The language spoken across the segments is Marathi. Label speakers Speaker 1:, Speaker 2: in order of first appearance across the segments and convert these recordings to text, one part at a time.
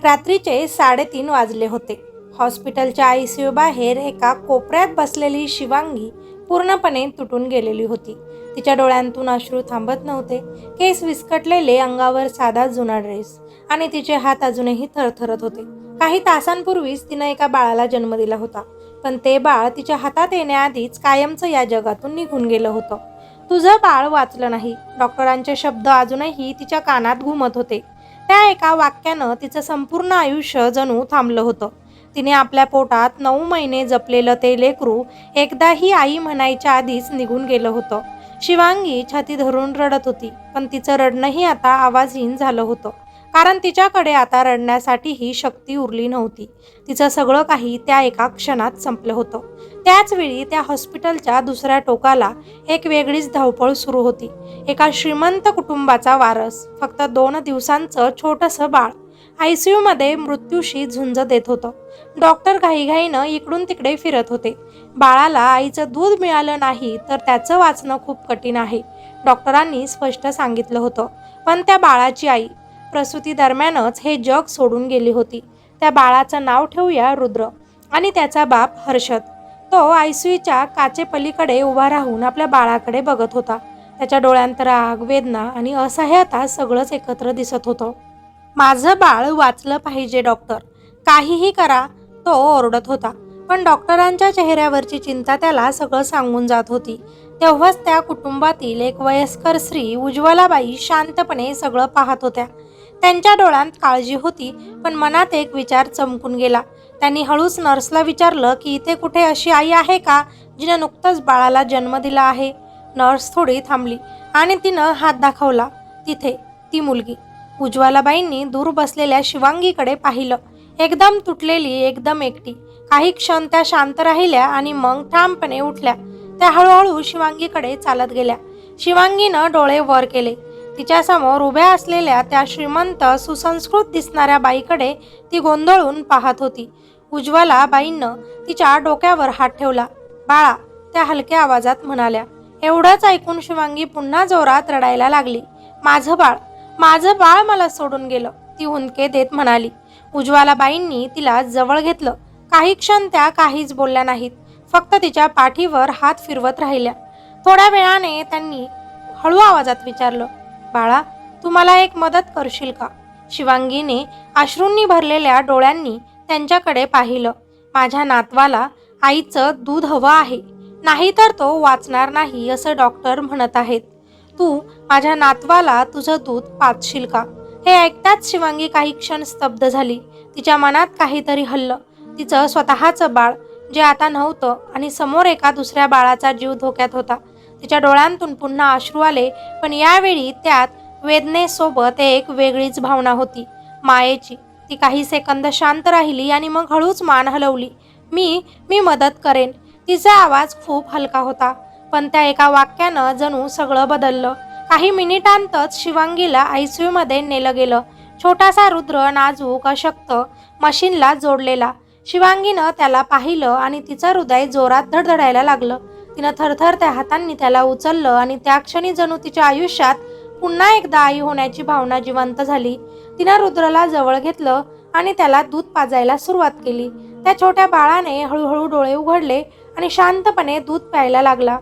Speaker 1: रात्रीचे 3:30 वाजले होते. हॉस्पिटलच्या आयसीयू बाहेर एका कोपऱ्यात बसलेली शिवांगी पूर्णपणे तुटून गेलेली होती. तिच्या डोळ्यांतून अश्रू थांबत नव्हते. केस विस्कटलेले, अंगावर साधा जुना ड्रेस आणि तिचे हात अजूनही थरथरत होते. काही तासांपूर्वीच तिनं एका बाळाला जन्म दिला होता, पण ते बाळ तिच्या हातात येण्याआधीच कायमचं या जगातून निघून गेलं होतं. तुझं बाळ वाचलं नाही, डॉक्टरांचे शब्द अजूनही तिच्या कानात घुमत होते. त्या एका वाक्यानं तिचं संपूर्ण आयुष्य जणू थांबलं होतं. तिने आपल्या पोटात 9 महिने जपलेलं ते लेकरू एकदाही आई म्हणायच्या आधीच निघून गेलं होतं. शिवांगी छाती धरून रडत होती, पण तिचं रडणंही आता आवाजहीन झालं होतं, कारण तिच्याकडे आता रडण्यासाठीही शक्ती उरली नव्हती. तिचं सगळं काही त्या एका क्षणात संपलं होतं. त्याच वेळी त्या हॉस्पिटलच्या दुसऱ्या टोकाला एक वेगळीच धावपळ सुरू होती. एका श्रीमंत कुटुंबाचा वारस, फक्त 2 दिवसांचं छोटंसं बाळ आयसीयूमध्ये मृत्यूशी झुंज देत होतं. डॉक्टर घाईघाईनं इकडून तिकडे फिरत होते. बाळाला आईचं दूध मिळालं नाही तर त्याचं वाचणं खूप कठीण आहे, डॉक्टरांनी स्पष्ट सांगितलं होतं. पण त्या बाळाची आई प्रसूती दरम्यानच हे जग सोडून गेली होती. त्या बाळाचं नाव ठेवूया रुद्र, आणि त्याचा बाप हर्षद. तो आयसीयूच्या काचेपलीकडे उभा राहून आपल्या बाळाकडे बघत होता. त्याच्या डोळ्यांत राग, वेदना आणि असहायता सगळंच एकत्र दिसत होतं. माझं बाळ वाचलं पाहिजे डॉक्टर, काहीही करा, तो ओरडत होता. पण डॉक्टरांच्या चेहऱ्यावरची चिंता त्याला सगळं सांगून जात होती. तेव्हाच त्या कुटुंबातील एक वयस्कर स्त्री उज्ज्वलाबाई शांतपणे सगळं पाहत होत्या. त्यांच्या डोळ्यांत काळजी होती, पण मनात एक विचार चमकून गेला. त्यांनी हळूच नर्सला विचारलं की इथे कुठे अशी आई आहे का जिने नुकतंच बाळाला जन्म दिला आहे. नर्स थोडी थांबली आणि तिनं हात दाखवला. तिथे ती मुलगी. उज्ज्वलाबाईंनी दूर बसलेल्या शिवांगीकडे पाहिलं. एकदम तुटलेली, एकदम एकटी. काही क्षण त्या शांत राहिल्या आणि मग ठामपणे उठल्या. त्या हळूहळू शिवांगीकडे चालत गेल्या. शिवांगीनं डोळे वर केले. तिच्यासमोर उभ्या असलेल्या त्या श्रीमंत, सुसंस्कृत दिसणाऱ्या बाईकडे ती गोंधळून पाहत होती. उज्ज्वलाबाईंनं तिच्या डोक्यावर हात ठेवला. बाळा, त्या हलक्या आवाजात म्हणाल्या. एवढंच ऐकून शिवांगी पुन्हा जोरात रडायला लागली. माझं बाळ, माझं बाळ मला सोडून गेलं, ती हुंदके देत म्हणाली. उज्ज्वलाबाईंनी तिला जवळ घेतलं. काही क्षण त्या काहीच बोलल्या नाहीत, फक्त तिच्या पाठीवर हात फिरवत राहिल्या. थोड्या वेळाने त्यांनी हळू आवाजात विचारलं, बाळा, तू मला एक मदत करशील का? शिवांगीने अश्रूंनी भरलेल्या डोळ्यांनी त्यांच्याकडे पाहिलं. माझ्या नातवाला आईचं दूध हवं आहे, नाहीतर तो वाचणार नाही असं डॉक्टर म्हणत आहेत. तू माझ्या नातवाला तुझं दूध पाजशील का? हे ऐकताच शिवांगी काही क्षण स्तब्ध झाली. तिच्या मनात काहीतरी हललं. तिचं स्वतःचं बाळ जे आता नव्हतं आणि समोर एका दुसऱ्या बाळाचा जीव धोक्यात होता. तिच्या डोळ्यांतून पुन्हा अश्रू आले, पण यावेळी त्यात वेदनेसोबत एक वेगळीच भावना होती, मायेची. ती काही सेकंद शांत राहिली आणि मग हळूच मान हलवली. मी मदत करेन. तिचा आवाज खूप हलका होता, पण त्या एका वाक्यानं जणू सगळं बदललं. काही मिनिटांतच शिवांगीला आयसीयूमध्ये नेलं गेलं. छोटासा रुद्र, नाजूक, अशक्त, मशीनला जोडलेला. शिवांगीनं त्याला पाहिलं आणि तिचं हृदय जोरात धडधडायला लागलं. तिनं थरथरत्या हातांनी त्याला उचललं आणि त्या क्षणी जणू तिच्या आयुष्यात पुन्हा एकदा आई होण्याची भावना जिवंत झाली. तिनं रुद्रला जवळ घेतलं आणि त्याला दूध पाजायला सुरुवात केली. त्या छोट्या बाळाने हळूहळू डोळे उघडले आणि शांतपणे दूध प्यायला लागला.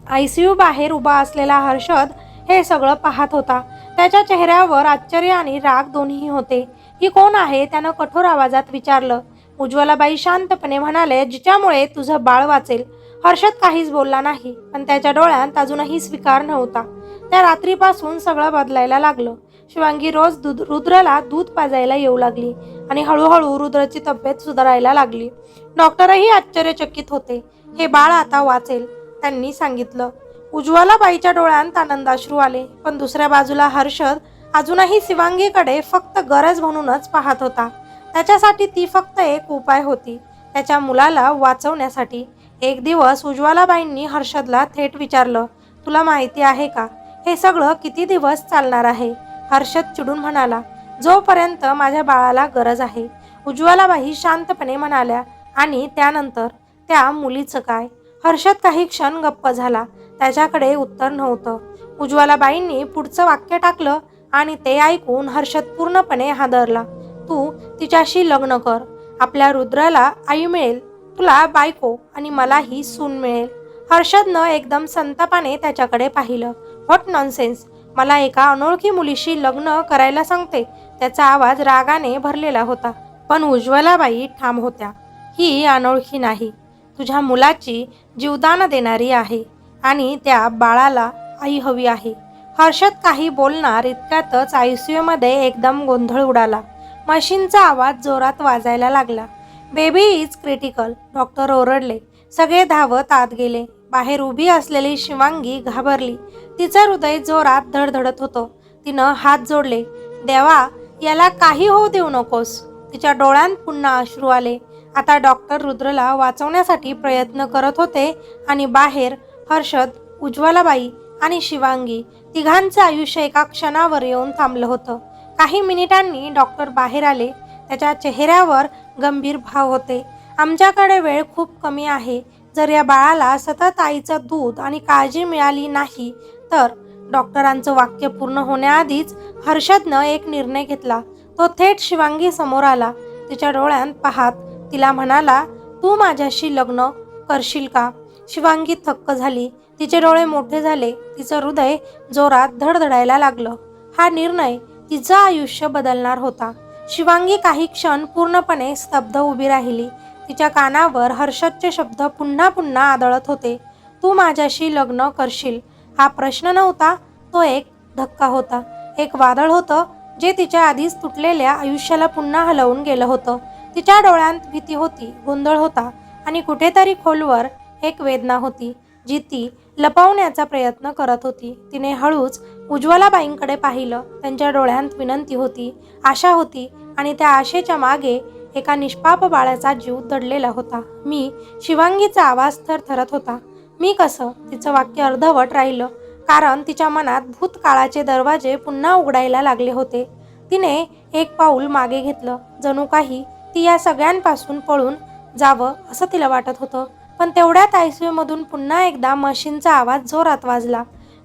Speaker 1: आयसीयू बाहेर उभा असलेला हर्षद हे सगळं पाहत होता. त्याच्या चेहऱ्यावर आश्चर्य आणि राग दोन्ही होते. ही कोण आहे? त्यानं कठोर आवाजात विचारलं. उज्ज्वलाबाई शांतपणे म्हणाले, जिच्यामुळे तुझं बाळ वाचेल. हर्षद काहीच बोलला नाही, पण त्याच्या डोळ्यात अजूनही स्वीकार नव्हता. त्या रात्रीपासून सगळं बदलायला लागलं. शिवांगी रोज रुद्रला दूध पाजायला येऊ लागली आणि हळूहळू रुद्रची तब्येत सुधारायला लागली. डॉक्टरही आश्चर्यचकित होते. हे बाळ आता वाचेल, त्यांनी सांगितलं. उज्ज्वलाबाईच्या डोळ्यांत आनंदाश्रू आले, पण दुसऱ्या बाजूला हर्षद अजूनही शिवांगीकडे फक्त गरज म्हणूनच पाहत होता. त्याच्यासाठी ती फक्त एक उपाय होती, त्याच्या मुलाला वाचवण्यासाठी. एक दिवस उज्ज्वलाबाईंनी हर्षदला थेट विचारलं, तुला माहिती आहे का हे सगळं किती दिवस चालणार आहे? हर्षद चिडून म्हणाला, जोपर्यंत माझ्या बाळाला गरज आहे. उज्ज्वलाबाई शांतपणे म्हणाल्या, आणि त्यानंतर त्या मुलीचं काय? हर्षद काही क्षण गप्प झाला. त्याच्याकडे उत्तर नव्हतं. उज्ज्वलाबाईंनी पुढचं वाक्य टाकलं आणि ते ऐकून हर्षद पूर्णपणे हादरला. तू तिच्याशी लग्न कर. आपल्या रुद्राला आई मिळेल, तुला बायको आणि मलाही सून मिळेल. हर्षदनं एकदम संतापाने त्याच्याकडे पाहिलं. व्हॉट नॉनसेन्स, मला एका अनोळखी मुलीशी लग्न करायला सांगते. त्याचा आवाज रागाने भरलेला होता. पण उज्ज्वलाबाई ठाम होत्या. ही अनोळखी नाही, तुझ्या मुलाची जीवदान देणारी आहे आणि त्या बाळाला आई हवी आहे. हर्षद काही बोलणार इतक्यातच ICUमध्ये एकदम गोंधळ उडाला. मशीनचा आवाज जोरात वाजायला लागला. बेबी इज क्रिटिकल, डॉक्टर ओरडले. सगळे धावत आत गेले. बाहेर उभी असलेली शिवांगी घाबरली. तिचं हृदय जोरात धडधडत होतं. तिनं हात जोडले. देवा, याला काही होऊ देऊ नकोस. तिच्या डोळ्यांत पुन्हा अश्रू आले. आता डॉक्टर रुद्रला वाचवण्यासाठी प्रयत्न करत होते आणि बाहेर हर्षद, उज्ज्वलाबाई आणि शिवांगी तिघांचं आयुष्य एका क्षणावर येऊन थांबलं होतं. काही मिनिटांनी डॉक्टर बाहेर आले. त्याच्या चेहऱ्यावर गंभीर भाव होते. आमच्याकडे वेळ खूप कमी आहे. जर या बाळाला सतत आईचं दूध आणि काळजी मिळाली नाही तर. डॉक्टरांचं वाक्य पूर्ण होण्याआधीच हर्षदनं एक निर्णय घेतला. तो थेट शिवांगी समोर आला. तिच्या डोळ्यांत पाहत तिला म्हणाला, तू माझ्याशी लग्न करशील का? शिवांगी थक्क झाली. तिचे डोळे मोठे झाले. तिचं हृदय जोरात धडधडायला लागलं. हा निर्णय तिचं आयुष्य बदलणार होता. शिवांगी काही क्षण पूर्णपणे स्तब्ध उभी राहिली. तिच्या कानावर हर्षदचे शब्द पुन्हा पुन्हा आदळत होते. तू माझ्याशी लग्न करशील हा प्रश्न नव्हता, तो एक धक्का होता. एक वादळ होतं जे तिच्या आधीच तुटलेल्या आयुष्याला पुन्हा हलवून गेलं होतं. तिच्या डोळ्यांत भीती होती, गोंधळ होता आणि कुठेतरी खोलवर एक वेदना होती जी ती लपवण्याचा प्रयत्न करत होती. तिने हळूच उज्ज्वलाबाईंकडे पाहिलं. त्यांच्या डोळ्यांत विनंती होती, आशा होती आणि त्या आशेच्या मागे एका निष्पाप बाळाचा जीव दडलेला होता. मी. शिवांगीचा आवाज थरथरत होता. मी कसं? तिचं वाक्य अर्धवट राहिलं कारण तिच्या मनात भूतकाळाचे दरवाजे पुन्हा उघडायला लागले होते. तिने एक पाऊल मागे घेतलं. जणू काही ती या सगळ्यांपासून पळून जावं असं तिला वाटत होतं. पण तेवढ्यात ICUमधून पुन्हा एकदा मशीनचा आवाज जोरात वाजला.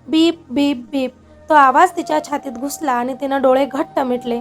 Speaker 1: बीप बीप बीप. तो आवाज तिच्या छातीत घुसला आणि तिनं डोळे घट्ट मिटले.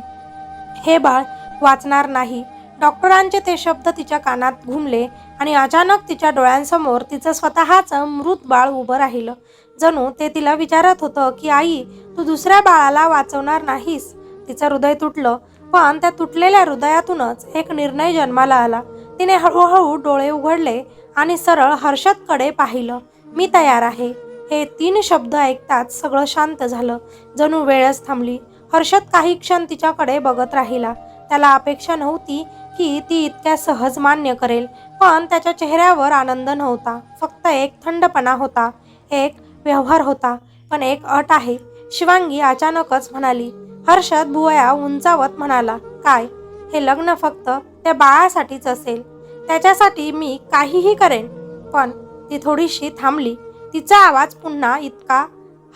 Speaker 1: हे बाळ वाचणार नाही. डॉक्टरांचे ते शब्द तिच्या कानात घुमले आणि अचानक तिच्या डोळ्यांसमोर तिचं स्वतःचं मृत बाळ उभं राहिलं. जणू ते तिला विचारत होतं की आई, तू दुसऱ्या बाळाला वाचवणार नाहीस. तिचं हृदय तुटलं. पण त्या तुटलेल्या हृदयातूनच एक निर्णय जन्माला आला. तिने हळूहळू डोळे उघडले आणि सरळ हर्षदकडे पाहिलं. मी तयार आहे. हे 3 शब्द ऐकताच सगळं शांत झालं. जणू वेळच थांबली. हर्षद काही क्षण तिच्याकडे बघत राहिला. त्याला अपेक्षा नव्हती की ती इतक्या सहज मान्य करेल. पण त्याच्या चेहऱ्यावर आनंद नव्हता. फक्त एक थंडपणा होता. एक व्यवहार होता. पण एक अट आहे. शिवांगी अचानकच म्हणाली. हर्षद भुवया उंचावत म्हणाला, काय? हे लग्न फक्त त्या बाळासाठीच असेल. त्याच्यासाठी मी काहीही करेन. पण ती थोडीशी थांबली. तिचा आवाज पुन्हा इतका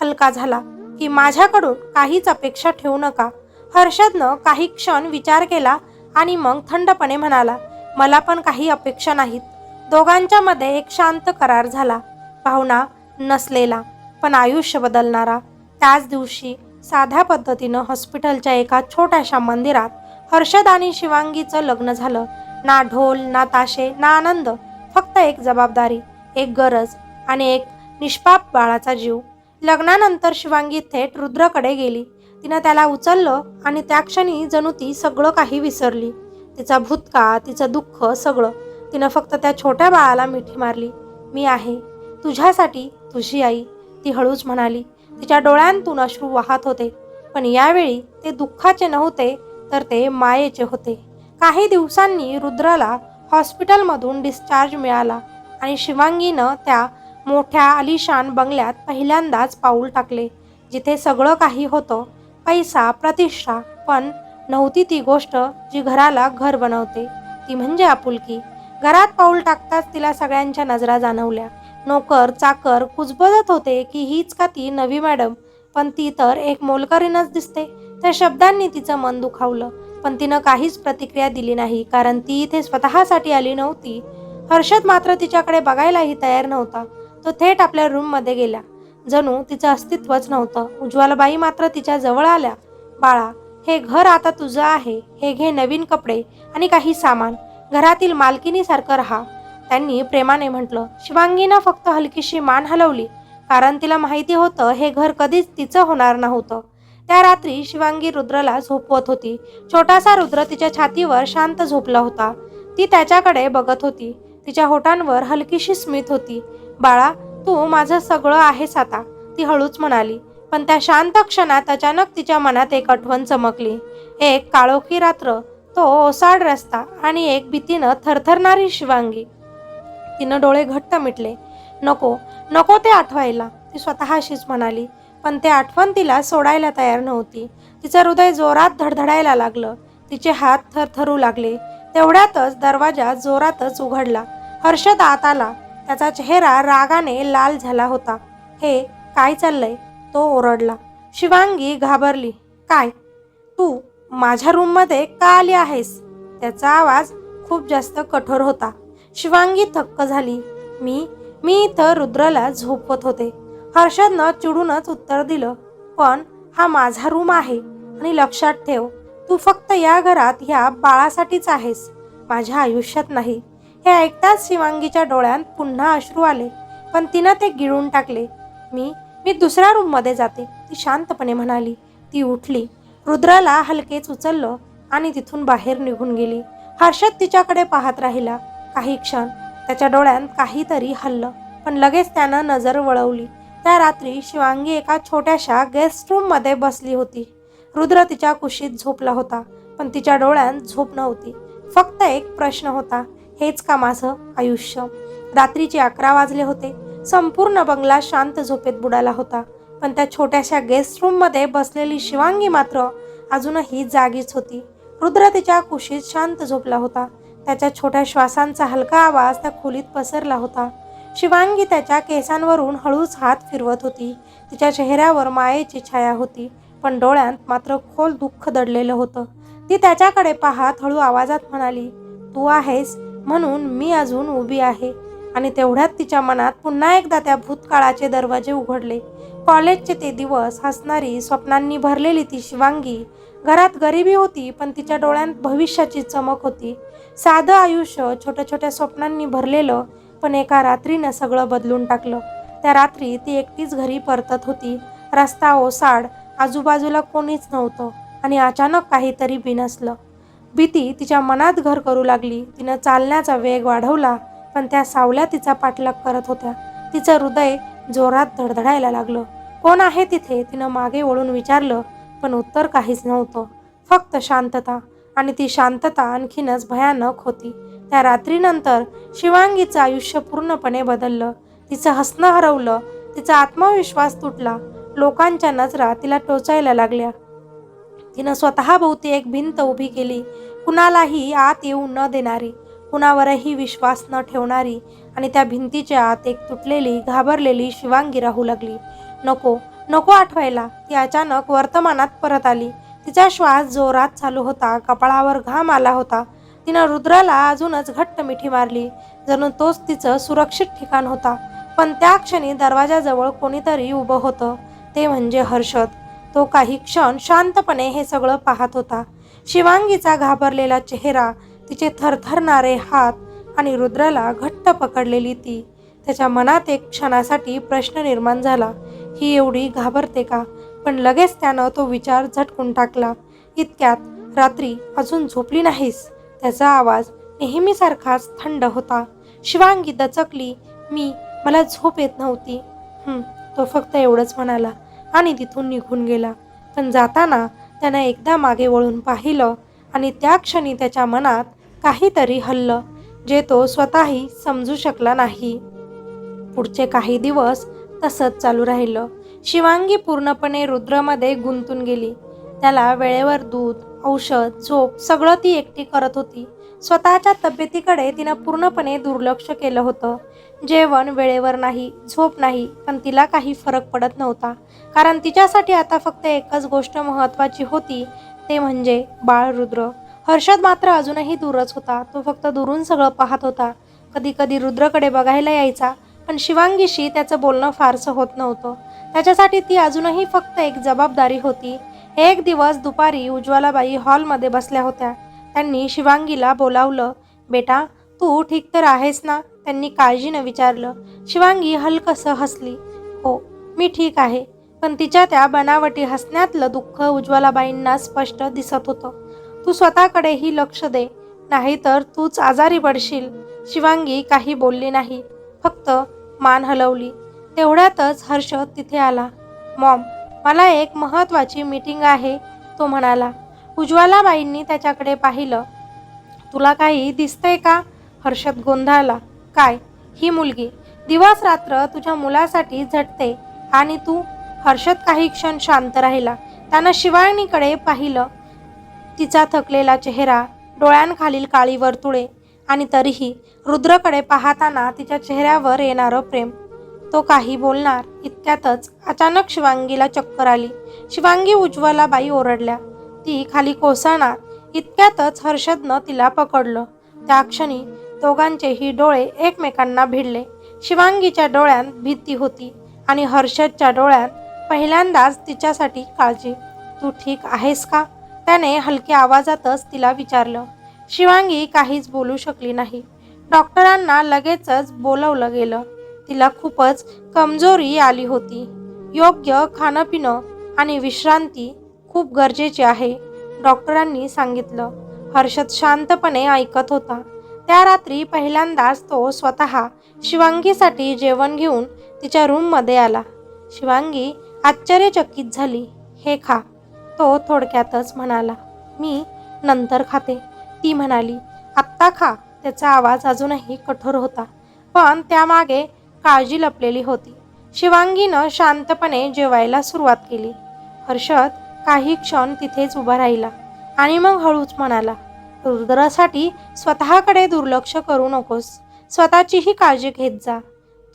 Speaker 1: हलका झाला की माझ्याकडून काहीच अपेक्षा ठेवू नका. हर्षदनं काही क्षण विचार केला आणि मग थंडपणे म्हणाला, मला पण काही अपेक्षा नाहीत. दोघांच्या मध्ये एक शांत करार झाला. भावना नसलेला पण आयुष्य बदलणारा. त्याच दिवशी साध्या पद्धतीनं हॉस्पिटलच्या एका छोट्याशा मंदिरात हर्षद आणि शिवांगीचं लग्न झालं. ना ढोल, ना ताशे, ना आनंद. फक्त एक जबाबदारी, एक गरज आणि एक निष्पाप बाळाचा जीव. लग्नानंतर शिवांगी थेट रुद्रकडे गेली. तिनं त्याला उचललं आणि त्या क्षणी जणू ती सगळं काही विसरली. तिचा भूतकाळ, तिचं दुःख, सगळं. तिनं फक्त त्या छोट्या बाळाला मिठी मारली. मी आहे तुझ्यासाठी, तुझी आई, ती हळूच म्हणाली. तिच्या डोळ्यांतून अश्रू वाहत होते. पण यावेळी ते दुःखाचे नव्हते तर ते मायेचे होते. काही दिवसांनी रुद्राला हॉस्पिटलमधून डिस्चार्ज मिळाला आणि शिवांगीनं त्या मोठ्या आलिशान बंगल्यात पहिल्यांदाच पाऊल टाकले. जिथे सगळं काही होतं, पैसा, प्रतिष्ठा, पण नव्हती ती गोष्ट जी घराला घर बनवते. ती म्हणजे आपुलकी. घरात पाऊल टाकताच तिला सगळ्यांच्या नजरा जाणवल्या. नोकर चाकर कुजबजत होते की हीच का ती नवी मॅडम? पण ती तर एक मोलकरीणच दिसते. त्या शब्दांनी तिचं मन दुखावलं. पण तिनं काहीच प्रतिक्रिया दिली नाही कारण ती इथे स्वतःसाठी आली नव्हती. हर्षद मात्र तिच्याकडे बघायलाही तयार नव्हता. तो थेट आपल्या रूममध्ये गेला. जणू तिचं अस्तित्वच नव्हतं. उज्ज्वलाबाई मात्र तिच्या जवळ आल्या. बाळा, हे घर आता तुझं आहे. हे घे नवीन कपडे आणि काही सामान. घरातील मालकिनीसारखं राहा, त्यांनी प्रेमाने म्हटलं. शिवांगीनं फक्त हलकीशी मान हलवली, कारण तिला माहिती होतं हे घर कधीच तिचं होणार नव्हतं. त्या रात्री शिवांगी रुद्रला झोपवत होती. छोटासा रुद्र तिच्या छातीवर शांत झोपला होता. ती त्याच्याकडे बघत होती. तिच्या होठांवर हलकीशी स्मित होती. बाळा, तू माझं सगळं आहेस आता, ती हळूच म्हणाली. पण त्या शांत क्षणात अचानक तिच्या मनात एक आठवण चमकली. एक काळोखी रात्र, तो ओसाड रस्ता आणि एक भीतीनं थरथरणारी शिवांगी. तिनं डोळे घट्ट मिटले. नको नको ते आठवायला, ती स्वतःशीच म्हणाली. पण ते आठवण तिला सोडायला तयार नव्हती. तिचं हृदय जोरात धडधडायला लागलं. तिचे हात थरथरू लागले. तेवढ्यातच दरवाजा जोरातच उघडला. हर्षद आत आला. त्याचा चेहरा रागाने लाल झाला होता. हे काय चाललंय, तो ओरडला. शिवांगी घाबरली. काय, तू माझ्या रूममध्ये का आली आहेस? त्याचा आवाज खूप जास्त कठोर होता. शिवांगी थक्क झाली. मी इथं रुद्रला झोपवत होते. हर्षदनं चिडूनच उत्तर दिलं. पण हा माझा रूम आहे आणि लक्षात ठेव, तू फक्त या घरात ह्या बाळासाठीच आहेस, माझ्या आयुष्यात नाही. हे ऐकताच शिवांगीच्या डोळ्यात पुन्हा अश्रू आले, पण तिनं ते गिळून टाकले. मी दुसऱ्या रूममध्ये जाते, ती शांतपणे म्हणाली. ती उठली. रुद्राला हलकेच उचललं आणि तिथून बाहेर निघून गेली. हर्षद तिच्याकडे पाहत राहिला. काही क्षण त्याच्या डोळ्यात काहीतरी हललं, पण लगेच त्यानं नजर वळवली. त्या रात्री शिवांगी एका छोट्याशा गेस्ट रूममध्ये बसली होती. रुद्र तिच्या कुशीत झोपला होता, पण तिच्या डोळ्यात झोप नव्हती. फक्त एक प्रश्न होता, हेच का माझं आयुष्य? रात्रीचे 11 वाजले होते. संपूर्ण बंगला शांत झोपेत बुडाला होता, पण त्या छोट्याशा गेस्ट रूममध्ये बसलेली शिवांगी मात्र अजूनही जागीच होती. रुद्र तिच्या कुशीत शांत झोपला होता. त्याच्या छोट्या श्वासांचा हलका आवाज त्या खोलीत पसरला होता. शिवांगी त्याच्या केसांवरून हळूच हात फिरवत होती. तिच्या चेहऱ्यावर मायेची छाया होती, पण डोळ्यात मात्र खोल दुःख दडलेलं होतं. ती त्याच्याकडे पाहत हळू आवाजात म्हणाली, तू आहेस म्हणून मी अजून उभी आहे. आणि तेवढ्यात तिच्या मनात पुन्हा एकदा त्या भूतकाळाचे दरवाजे उघडले. कॉलेजचे ते दिवस, हसणारी, स्वप्नांनी भरलेली ती शिवांगी. घरात गरिबी होती, पण तिच्या डोळ्यात भविष्याची चमक होती. साधं आयुष्य, छोट्या छोट्या स्वप्नांनी भरलेलं, पण एका रात्रीनं सगळं बदलून टाकलं. त्या रात्री ती एकटीच घरी परतत होती. रस्ता ओसाड, आजूबाजूला कोणीच नव्हतं आणि अचानक काहीतरी बिनसलं. भीती तिच्या मनात घर करू लागली. तिनं चालण्याचा वेग वाढवला, पण त्या सावल्या तिचा पाठलाग करत होत्या. तिचं हृदय जोरात धडधडायला लागलं. कोण आहे तिथे, तिनं मागे वळून विचारलं, पण उत्तर काहीच नव्हतं. फक्त शांतता, आणि ती शांतता आणखीनच भयानक होती. त्या रात्रीनंतर शिवांगीचं आयुष्य पूर्णपणे बदललं. तिचं हसणं हरवलं. तिचा आत्मविश्वास तुटला. लोकांच्या नजरा तिला टोचायला लागल्या. तिनं स्वतःभोवती एक भिंत उभी केली, कुणालाही आत येऊ न देणारी, कुणावरही विश्वास न ठेवणारी. आणि त्या भिंतीच्या आत एक तुटलेली, घाबरलेली शिवांगी राहू लागली. नको नको आठवायला, ती अचानक वर्तमानात परत आली. तिचा श्वास जोरात चालू होता. कपाळावर घाम आला होता. तिनं रुद्राला अजूनच घट्ट मिठी मारली, जणू तोच तिचं सुरक्षित ठिकाण होता. पण त्या क्षणी दरवाजाजवळ कोणीतरी उभं होतं. ते म्हणजे हर्षद. तो काही क्षण शांतपणे हे सगळं पाहत होता. शिवांगीचा घाबरलेला चेहरा, तिचे थरथरणारे हात आणि रुद्राला घट्ट पकडलेली ती. त्याच्या मनात एक क्षणासाठी प्रश्न निर्माण झाला, ही एवढी घाबरते का? पण लगेच त्यानं तो विचार झटकून टाकला. इतक्यात रात्री अजून झोपली नाहीस? त्याचा आवाज नेहमीसारखाच थंड होता. शिवांगी दचकली. मला झोप येत नव्हती. तो फक्त एवढंच म्हणाला आणि तिथून निघून गेला. पण जाताना त्यानं एकदा मागे वळून पाहिलं आणि त्या क्षणी त्याच्या मनात काहीतरी हललं, जे तो स्वतःही समजू शकला नाही. पुढचे काही दिवस तसंच चालू राहिलं. शिवांगी पूर्णपणे रुद्रमध्ये गुंतून गेली. त्याला वेळेवर दूध, औषध, झोप सगळं ती एकटी करत होती. स्वतःच्या तब्येतीकडे तिनं पूर्णपणे दुर्लक्ष केलं होतं. जेवण वेळेवर नाही, झोप नाही, पण तिला काही फरक पडत नव्हता, कारण तिच्यासाठी आता फक्त एकच गोष्ट महत्त्वाची होती, ते म्हणजे बाळ रुद्र. हर्षद मात्र अजूनही दूरच होता. तो फक्त दुरून सगळं पाहत होता. कधी कधी रुद्रकडे बघायला यायचा, पण शिवांगीशी त्याचं बोलणं फारसं होत नव्हतं. त्याच्यासाठी ती अजूनही फक्त एक जबाबदारी होती. एक दिवस दुपारी उज्ज्वलाबाई हॉलमध्ये बसल्या होत्या. त्यांनी शिवांगीला बोलावलं. बेटा, तू ठीक तर आहेस ना? त्यांनी काळजीनं विचारलं. शिवांगी हलकसं हसली. हो, मी ठीक आहे. पण तिच्या त्या बनावटी हसण्यातलं दुःख उज्ज्वलाबाईंना स्पष्ट दिसत होतं. तू स्वतःकडेही लक्ष दे, नाहीतर तूच आजारी पडशील. शिवांगी काही बोलली नाही, फक्त मान हलवली. तेवढ्यातच हर्षद तिथे आला. मॉम, मला एक महत्त्वाची मीटिंग आहे, तो म्हणाला. उज्ज्वलाबाईंनी त्याच्याकडे पाहिलं. तुला काही दिसतंय का? हर्षद गोंधळला. काय? ही मुलगी दिवस रात्र तुझ्या मुलासाठी झटते आणि तू? हर्षद काही क्षण शांत राहिला. त्यानं शिवांगीकडे पाहिलं. तिचा थकलेला चेहरा, डोळ्यांखालील काळी वर्तुळे आणि तरीही रुद्रकडे पाहताना तिच्या चेहऱ्यावर येणारं प्रेम. तो काही बोलणार इतक्यातच अचानक शिवांगीला चक्कर आली. शिवांगी, उज्ज्वलाबाई ओरडल्या. ती खाली कोसळणार इतक्यातच हर्षदनं तिला पकडलं. त्या क्षणी दोघांचेही डोळे एकमेकांना भिडले. शिवांगीच्या डोळ्यात भीती होती आणि हर्षदच्या डोळ्यात पहिल्यांदाच तिच्यासाठी काळजी. तू ठीक आहेस का? त्याने हलक्या आवाजातच तिला विचारलं. शिवांगी काहीच बोलू शकली नाही. डॉक्टरांना लगेचच बोलवलं गेलं. तिला खूपच कमजोरी आली होती. योग्य खाणंपिणं आणि विश्रांती खूप गरजेची आहे, डॉक्टरांनी सांगितलं. हर्षद शांतपणे ऐकत होता. त्या रात्री पहिल्यांदाच तो स्वतः शिवांगीसाठी जेवण घेऊन तिच्या रूममध्ये आला. शिवांगी आश्चर्यचकित झाली. हे खा, तो थोडक्यातच म्हणाला. मी नंतर खाते, ती म्हणाली. आत्ता खा. त्याचा आवाज अजूनही कठोर होता, पण त्यामागे काळजी लपलेली होती. शिवांगीनं शांतपणे जेवायला सुरुवात केली. हर्षद काही क्षण तिथेच उभा राहिला आणि मग हळूच म्हणाला. रुद्रासाठी स्वतःकडे दुर्लक्ष करू नकोस. स्वतःचीही काळजी घेत जा.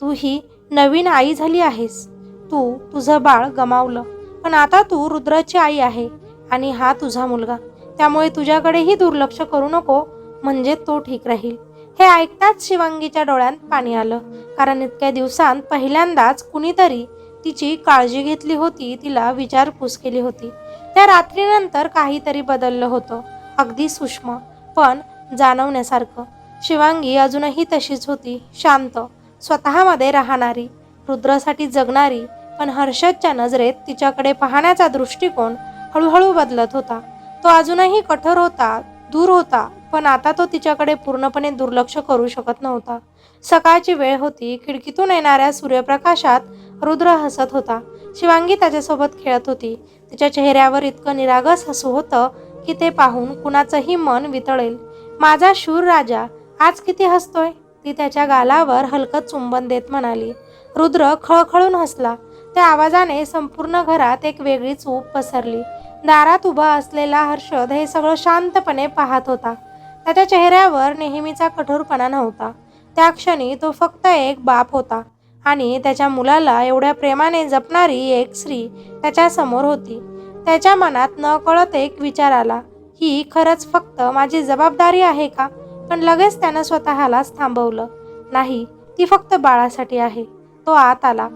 Speaker 1: तू ही नवीन आई झाली आहेस. तू तुझं बाळ गमावलं, पण आता तू रुद्राची आई आहे आणि हा तुझा मुलगा. त्यामुळे तुझ्याकडेही दुर्लक्ष करू नको, म्हणजे तो ठीक राहील. हे ऐकताच शिवांगीच्या डोळ्यात पाणी आलं, कारण इतक्या दिवसांत पहिल्यांदाच कुणीतरी तिची काळजी घेतली होती, तिला विचारपूस केली होती. त्या रात्रीनंतर काहीतरी बदललं होतं, अगदी सूक्ष्म पण जाणवण्यासारखं. शिवांगी अजूनही तशीच होती, शांत, स्वतःमध्ये राहणारी, रुद्रासाठी जगणारी. पण हर्षदच्या नजरेत तिच्याकडे पाहण्याचा दृष्टिकोन हळूहळू बदलत होता. तो अजूनही कठोर होता, दूर होता, पण आता तो तिच्याकडे पूर्णपणे दुर्लक्ष करू शकत नव्हता. सकाळची वेळ होती. खिडकीतून येणाऱ्या सूर्यप्रकाशात रुद्र हसत होता. शिवांगी त्याच्यासोबत खेळत होती. तिच्या चेहऱ्यावर इतकं निरागस हसू होतं की ते पाहून कुणाचंही मन वितळेल. माझा शूर राजा आज किती हसतोय, ती त्याच्या गालावर हलकं चुंबन देत म्हणाली. रुद्र खळखळून हसला. त्या आवाजाने संपूर्ण घरात एक वेगळीच ऊब पसरली. दारात उभा असलेला हर्षद हे सगळं शांतपणे पाहत होता. त्याच्या चेहऱ्यावर नेहमीचा कठोरपणा नव्हता. त्या क्षणी तो फक्त एक बाप होता आणि त्याच्या मुलाला एवढ्या प्रेमाने जपणारी एक स्त्री त्याच्यासमोर होती. त्याच्या मनात नकळत एक विचार आला, ही खरंच फक्त माझी जबाबदारी आहे का? पण लगेच त्यानं स्वतःलाच थांबवलं. नाही, ती फक्त बाळासाठी आहे. तो आत आला.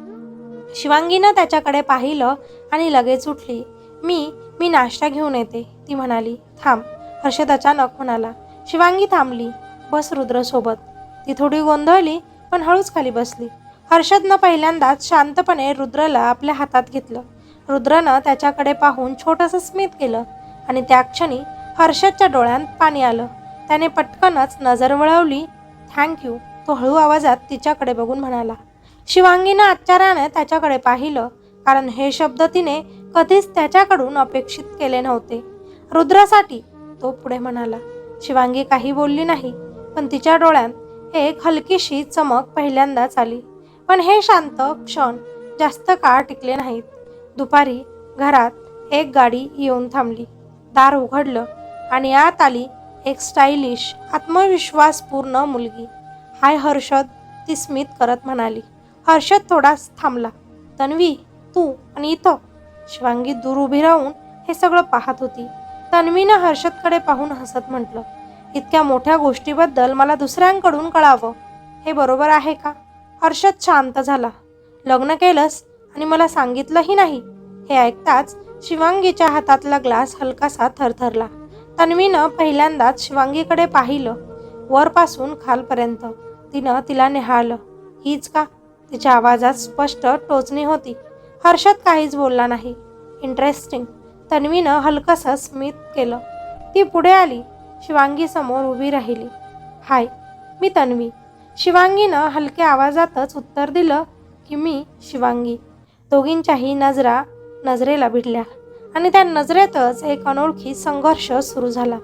Speaker 1: शिवांगीनं त्याच्याकडे पाहिलं आणि लगेच उठली. मी नाश्ता घेऊन येते, ती म्हणाली. थांब, हर्षद अचानक म्हणाला. शिवांगी थांबली. बस रुद्रसोबत. ती थोडी गोंधळली, पण हळूच खाली बसली. हर्षदनं पहिल्यांदाच शांतपणे रुद्रला आपल्या हातात घेतलं. रुद्रनं त्याच्याकडे पाहून छोटंसं स्मित केलं आणि त्या क्षणी हर्षदच्या डोळ्यात पाणी आलं. त्याने पटकनच नजर वळवली. थँक्यू, तो हळू आवाजात तिच्याकडे बघून म्हणाला. शिवांगीनं आश्चर्याने त्याच्याकडे पाहिलं, कारण हे शब्द तिने कधीच त्याच्याकडून अपेक्षित केले नव्हते. रुद्रासाठी, तो पुढे म्हणाला. शिवांगी काही बोलली नाही, पण तिच्या डोळ्यात एक हलकीशी चमक पहिल्यांदाच आली. पण हे शांत क्षण जास्त काळ टिकले नाहीत. दुपारी घरात एक गाडी येऊन थांबली. दार उघडलं आणि आत आली एक स्टायलिश, आत्मविश्वासपूर्ण मुलगी. हाय हर्षद, ती स्मित करत म्हणाली. हर्षद थोडाच थांबला. तन्वी, तू आणि इथं? शिवांगी दूर उभी राहून हे सगळं पाहत होती. तन्वीनं हर्षदकडे पाहून हसत म्हटलं, इतक्या मोठ्या गोष्टीबद्दल मला दुसऱ्यांकडून कळावं, हे बरोबर आहे का? हर्षद शांत झाला. लग्न केलंस आणि मला सांगितलंही नाही? हे ऐकताच शिवांगीच्या हातातला ग्लास हलकासा थरथरला. तन्वीनं पहिल्यांदाच शिवांगीकडे पाहिलं, वरपासून खालपर्यंत. तिनं तिला निहाळलं. हीच का? तिच्या आवाजात स्पष्ट टोचणी होती. हर्षद काहीच बोलला नाही. इंटरेस्टिंग. तन्वीनं हलकंसं स्मित केलं. ती पुढे आली. शिवांगी समोर उभी राहिली. हाय, मी तन्वी. शिवांगीनं हलक्या आवाजातच उत्तर दिलं की मी शिवांगी. दोघींच्याही नजरा नजरेला भिडल्या आणि त्या नजरेतच एक अनोळखी संघर्ष सुरू झाला.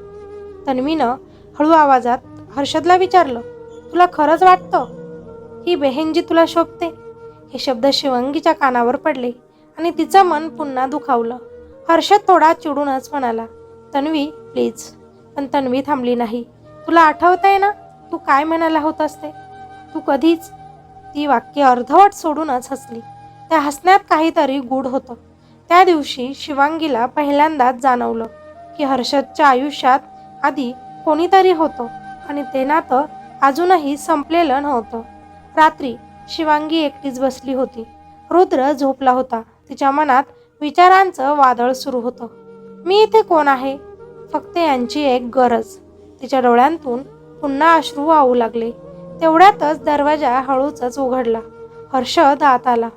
Speaker 1: तन्वीनं हळू आवाजात हर्षदला विचारलं, तुला खरंच वाटतं ही बेहेंजी तुला शोभते? हे शब्द शिवांगीच्या कानावर पडले आणि तिचं मन पुन्हा दुखावलं. हर्षद थोडा चिडूनच म्हणाला, तन्वी प्लीज. पण तन्वी थांबली नाही. तुला आठवतंय ना तू काय म्हणाला होतास ते? तू कधीच. ती वाक्य अर्धवट सोडूनच हसली. त्या हसण्यात काहीतरी गूढ होतं. त्या दिवशी शिवांगीला पहिल्यांदाच जाणवलं की हर्षदच्या आयुष्यात आधी कोणीतरी होतं आणि ते नातं अजूनही संपलेलं नव्हतं. रात्री शिवांगी एकटीच बसली होती. रुद्र झोपला होता. तिच्या मनात विचारांचं वादळ सुरू होतं. मी इथे कोण आहे? फक्त यांची एक गरज. तिच्या डोळ्यांतून पुन्हा अश्रू वाहू लागले. तेवढ्यातच दरवाजा हळूच उघडला. हर्षद आत आला.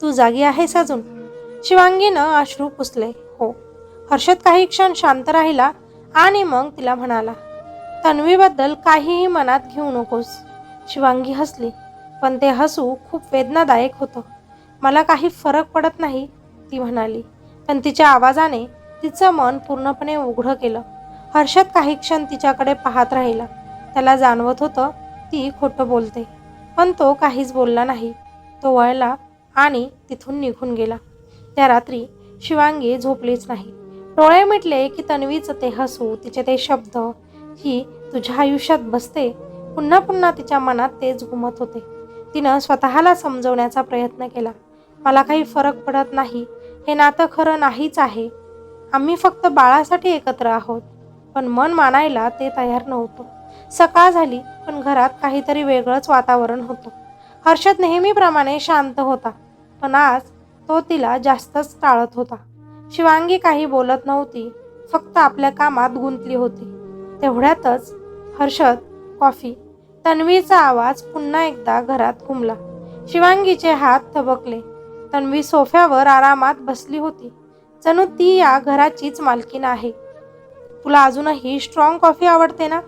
Speaker 1: तू जागी आहेस अजून? शिवांगीनं अश्रू पुसले. हो. हर्षद काही क्षण शांत राहिला आणि मग तिला म्हणाला, तन्वीबद्दल काहीही मनात घेऊ नकोस. शिवांगी हसली, पण ते हसू खूप वेदनादायक होतं. मला काही फरक पडत नाही, ती म्हणाली, पण तिच्या आवाजाने तिचं मन पूर्णपणे उघडं केलं. हर्षद काही क्षण तिच्याकडे पाहत राहिला. त्याला जाणवत होतं ती खोटं बोलते, पण तो काहीच बोलला नाही. तो वळला आणि तिथून निघून गेला. त्या रात्री शिवांगी झोपलीच नाही. डोळे मिटले की तन्वीचं ते हसू, तिचे ते शब्द, ही तुझ्या आयुष्यात बसते, पुन्हा पुन्हा तिच्या मनात तेच घुमत होते. तिनं स्वतःला समजवण्याचा प्रयत्न केला. मला काही फरक पडत नाही. हे नातं खरं नाहीच आहे. आम्ही फक्त बाळासाठी एकत्र आहोत. पण मन मानायला ते तयार नव्हतं. सकाळ झाली, पण घरात काहीतरी वेगळंच वातावरण होतं. हर्षद नेहमीप्रमाणे शांत होता, पण आज तो तिला जास्तच टाळत होता. शिवांगी काही बोलत नव्हती, फक्त आपल्या कामात गुंतली होती. तेवढ्यातच हर्षद, कॉफी. तन्वीचा आवाज पुन्हा एकदा घरात घुमला. शिवांगीचे हात थबकले. तन्वी सोफ्यावर आरामात बसली होती, जणू ती या घराचीच मालकीण आहे. तुला अजूनही स्ट्रॉंग कॉफी आवडते ना?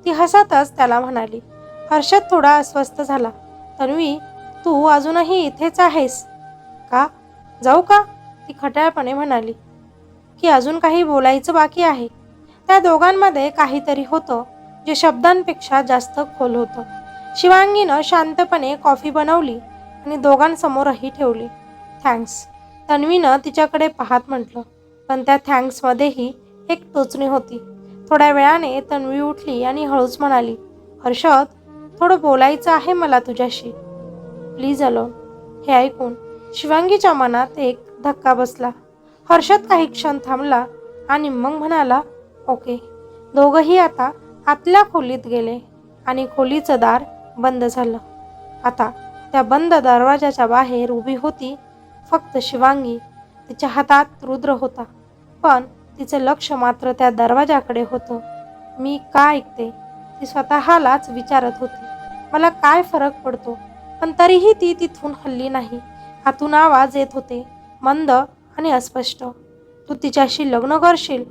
Speaker 1: ती हसतच त्याला म्हणाली. हर्षद थोडा अस्वस्थ झाला. तन्वी, तू अजूनही इथेच आहेस का? जाऊ का? ती खट्याळपणे म्हणाली की अजून काही बोलायचं बाकी आहे. त्या दोघांमध्ये काहीतरी होतं जे शब्दांपेक्षा जास्त खोल होतं. शिवांगीनं शांतपणे कॉफी बनवली आणि दोघांसमोरही ठेवली. थँक्स, तन्वीनं तिच्याकडे पाहत म्हटलं, पण त्या थँक्समध्येही एक टोचणी होती. थोड्या वेळाने तन्वी उठली आणि हळूच म्हणाली, हर्षद, थोडं बोलायचं आहे मला तुझ्याशी. Please alone. हे ऐकून शिवांगीच्या मनात एक धक्का बसला. हर्षद काही क्षण थांबला आणि मग म्हणाला, ओके. दोघंही आता आतल्या खोलीत गेले आणि खोलीचं दार बंद झालं. आता त्या बंद दरवाजाच्या बाहेर उभी होती फक्त शिवांगी. तिच्या हातात रुद्र होता, पण तिचं लक्ष मात्र त्या दरवाजाकडे होतं. मी का ऐकते? ती स्वतःलाच विचारत होती. मला काय फरक पडतो? पण तरीही ती तिथून हलली नाही. आतून आवाज येत होते, मंद आणि अस्पष्ट. तू तिच्याशी लग्न करशील?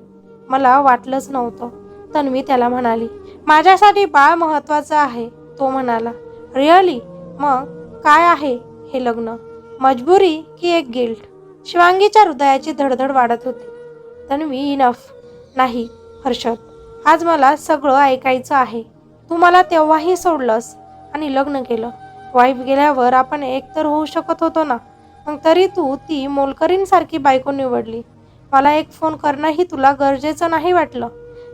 Speaker 1: मला वाटलंच नव्हतं, तन्वी त्याला म्हणाली. माझ्यासाठी बाळ महत्त्वाचं आहे, तो म्हणाला. रिअली? मग काय आहे हे लग्न? मजबुरी की एक गिल्ट? शिवांगीच्या हृदयाची धडधड वाढत होती. तन्वी, इनफ. नाही हर्षद, आज मला सगळं ऐकायचं आहे. तू मला तेव्हाही सोडलंस आणि लग्न केलं. वाईफ गेल्यावर आपण एकतर होऊ शकत होतो ना. मग तरी तू ती मोलकरीणसारखी बायको निवडली. मला एक फोन करणंही तुला गरजेचं नाही वाटलं.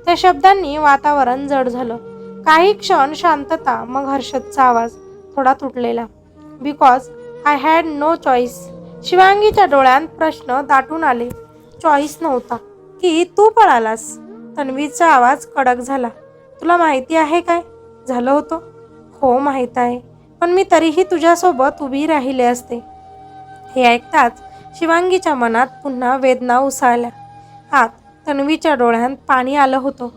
Speaker 1: त्या शब्दांनी वातावरण जड झालं. काही क्षण शांतता, मग हर्षदचा आवाज, थोडा तुटलेला. Because I had no choice. शिवांगीच्या डोळ्यांत प्रश्न दाटून आले. चॉईस नव्हता की तू पळालास? तन्वीचा आवाज कडक झाला. तुला माहिती आहे काय झालं होतं? हो माहीत आहे, पण मी तरीही तुझ्यासोबत उभी राहिले असते. हे ऐकताच शिवांगीच्या मनात पुन्हा वेदना उसळल्या. आत तन्वीच्या डोळ्यात पाणी आलं होतं.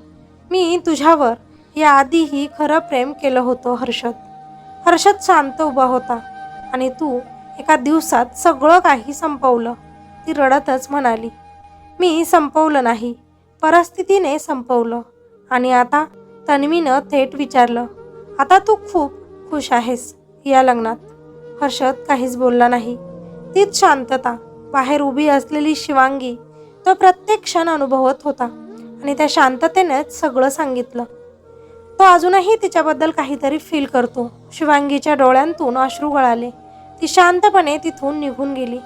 Speaker 1: मी तुझ्यावर याआधीही खरं प्रेम केलं होतं हर्षद. हर्षद शांत उभा होता. आणि तू एका दिवसात सगळं काही संपवलं. ती रडतच म्हणाली. मी संपवलं नाही, परिस्थितीने संपवलं. आणि आता? तन्वीनं थेट विचारलं. आता तू खूप खुश आहेस या लग्नात? हर्षद काहीच बोलला नाही. तीच शांतता. बाहेर उभी असलेली शिवांगी तो प्रत्येक क्षण अनुभवत होता आणि त्या शांततेनेच सगळं सांगितलं. तो अजूनही तिच्याबद्दल काहीतरी फील करतो. शिवांगीच्या डोळ्यांतून अश्रू गळाले. ती शांतपणे तिथून निघून गेली.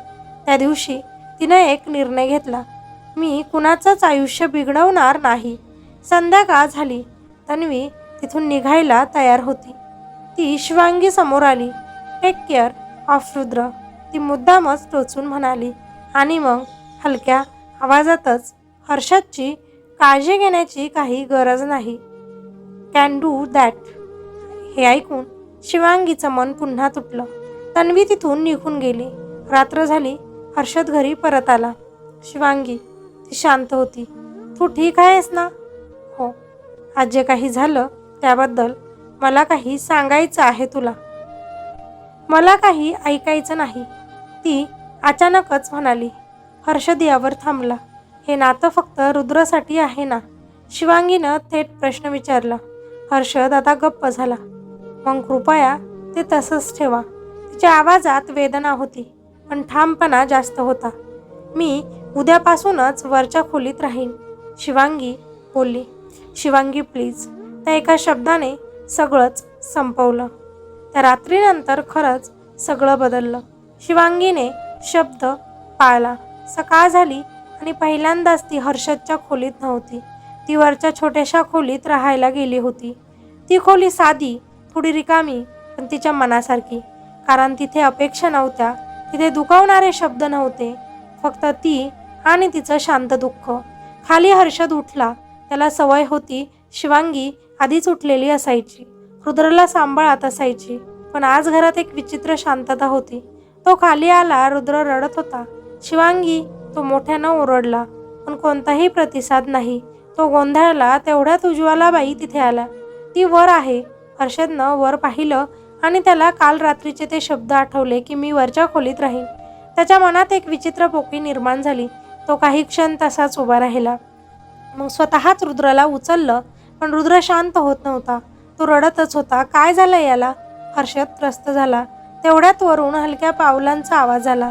Speaker 1: त्या दिवशी तिनं एक निर्णय घेतला. मी कुणाचंच आयुष्य बिघडवणार नाही. संध्याकाळ झाली. तन्वी तिथून निघायला तयार होती. ती शिवांगी समोर आली. टेक केअर ऑफ रुद्र, ती मुद्दामच टोचून म्हणाली. आणि मग हलक्या आवाजातच, हर्षदची काळजी घेण्याची काही गरज नाही. Can do that. हे ऐकून शिवांगीचं मन पुन्हा तुटलं. तन्वी तिथून निघून गेली. रात्र झाली. हर्षद घरी परत आला. शिवांगी, ती शांत होती. तू ठीक आहेस ना? हो. आज जे काही झालं त्याबद्दल मला काही सांगायचं आहे तुला. मला काही ऐकायचं नाही, ती अचानकच म्हणाली. हर्षद यावर थांबला. हे नातं फक्त रुद्रसाठी आहे ना? शिवांगीनं थेट प्रश्न विचारला. हर्षद आता गप्प झाला. मग कृपया ते तसंच ठेवा. तिच्या आवाजात वेदना होती, पण ठामपणा जास्त होता. मी उद्यापासूनच वरच्या खोलीत राहीन, शिवांगी बोलली. शिवांगी प्लीज. त्या एका शब्दाने सगळंच संपवलं. त्या रात्रीनंतर खरंच सगळं बदललं. शिवांगीने शब्द पाळला. सकाळ झाली आणि पहिल्यांदाच ती हर्षदच्या खोलीत नव्हती. ती वरच्या छोट्याशा खोलीत राहायला गेली होती. ती खोली साधी, थोडी रिकामी, पण तिच्या मनासारखी. कारण तिथे अपेक्षा नव्हत्या, तिथे दुखावणारे शब्द नव्हते, फक्त ती आणि तिचं शांत दुःख. खाली हर्षद उठला. त्याला सवय होती शिवांगी आधीच उठलेली असायची, रुद्रला सांभाळत असायची. पण आज घरात एक विचित्र शांतता होती. तो खाली आला. रुद्र रडत होता. शिवांगी, तो मोठ्यानं ओरडला, पण कोणताही प्रतिसाद नाही. तो गोंधळला. तेवढ्यात उज्ज्वलाबाई तिथे आला. ती वर आहे. हर्षदनं वर पाहिलं आणि त्याला काल रात्रीचे ते शब्द आठवले की मी वरच्या खोलीत राहीन. त्याच्या मनात एक विचित्र पोकळी निर्माण झाली. तो काही क्षण तसाच उभा राहिला. मग स्वतःच रुद्रला उचललं, पण रुद्र शांत होत नव्हता. तो रडतच होता. काय झालं याला? हर्षद त्रस्त झाला. तेवढ्यात वरून हलक्या पावलांचा आवाज आला.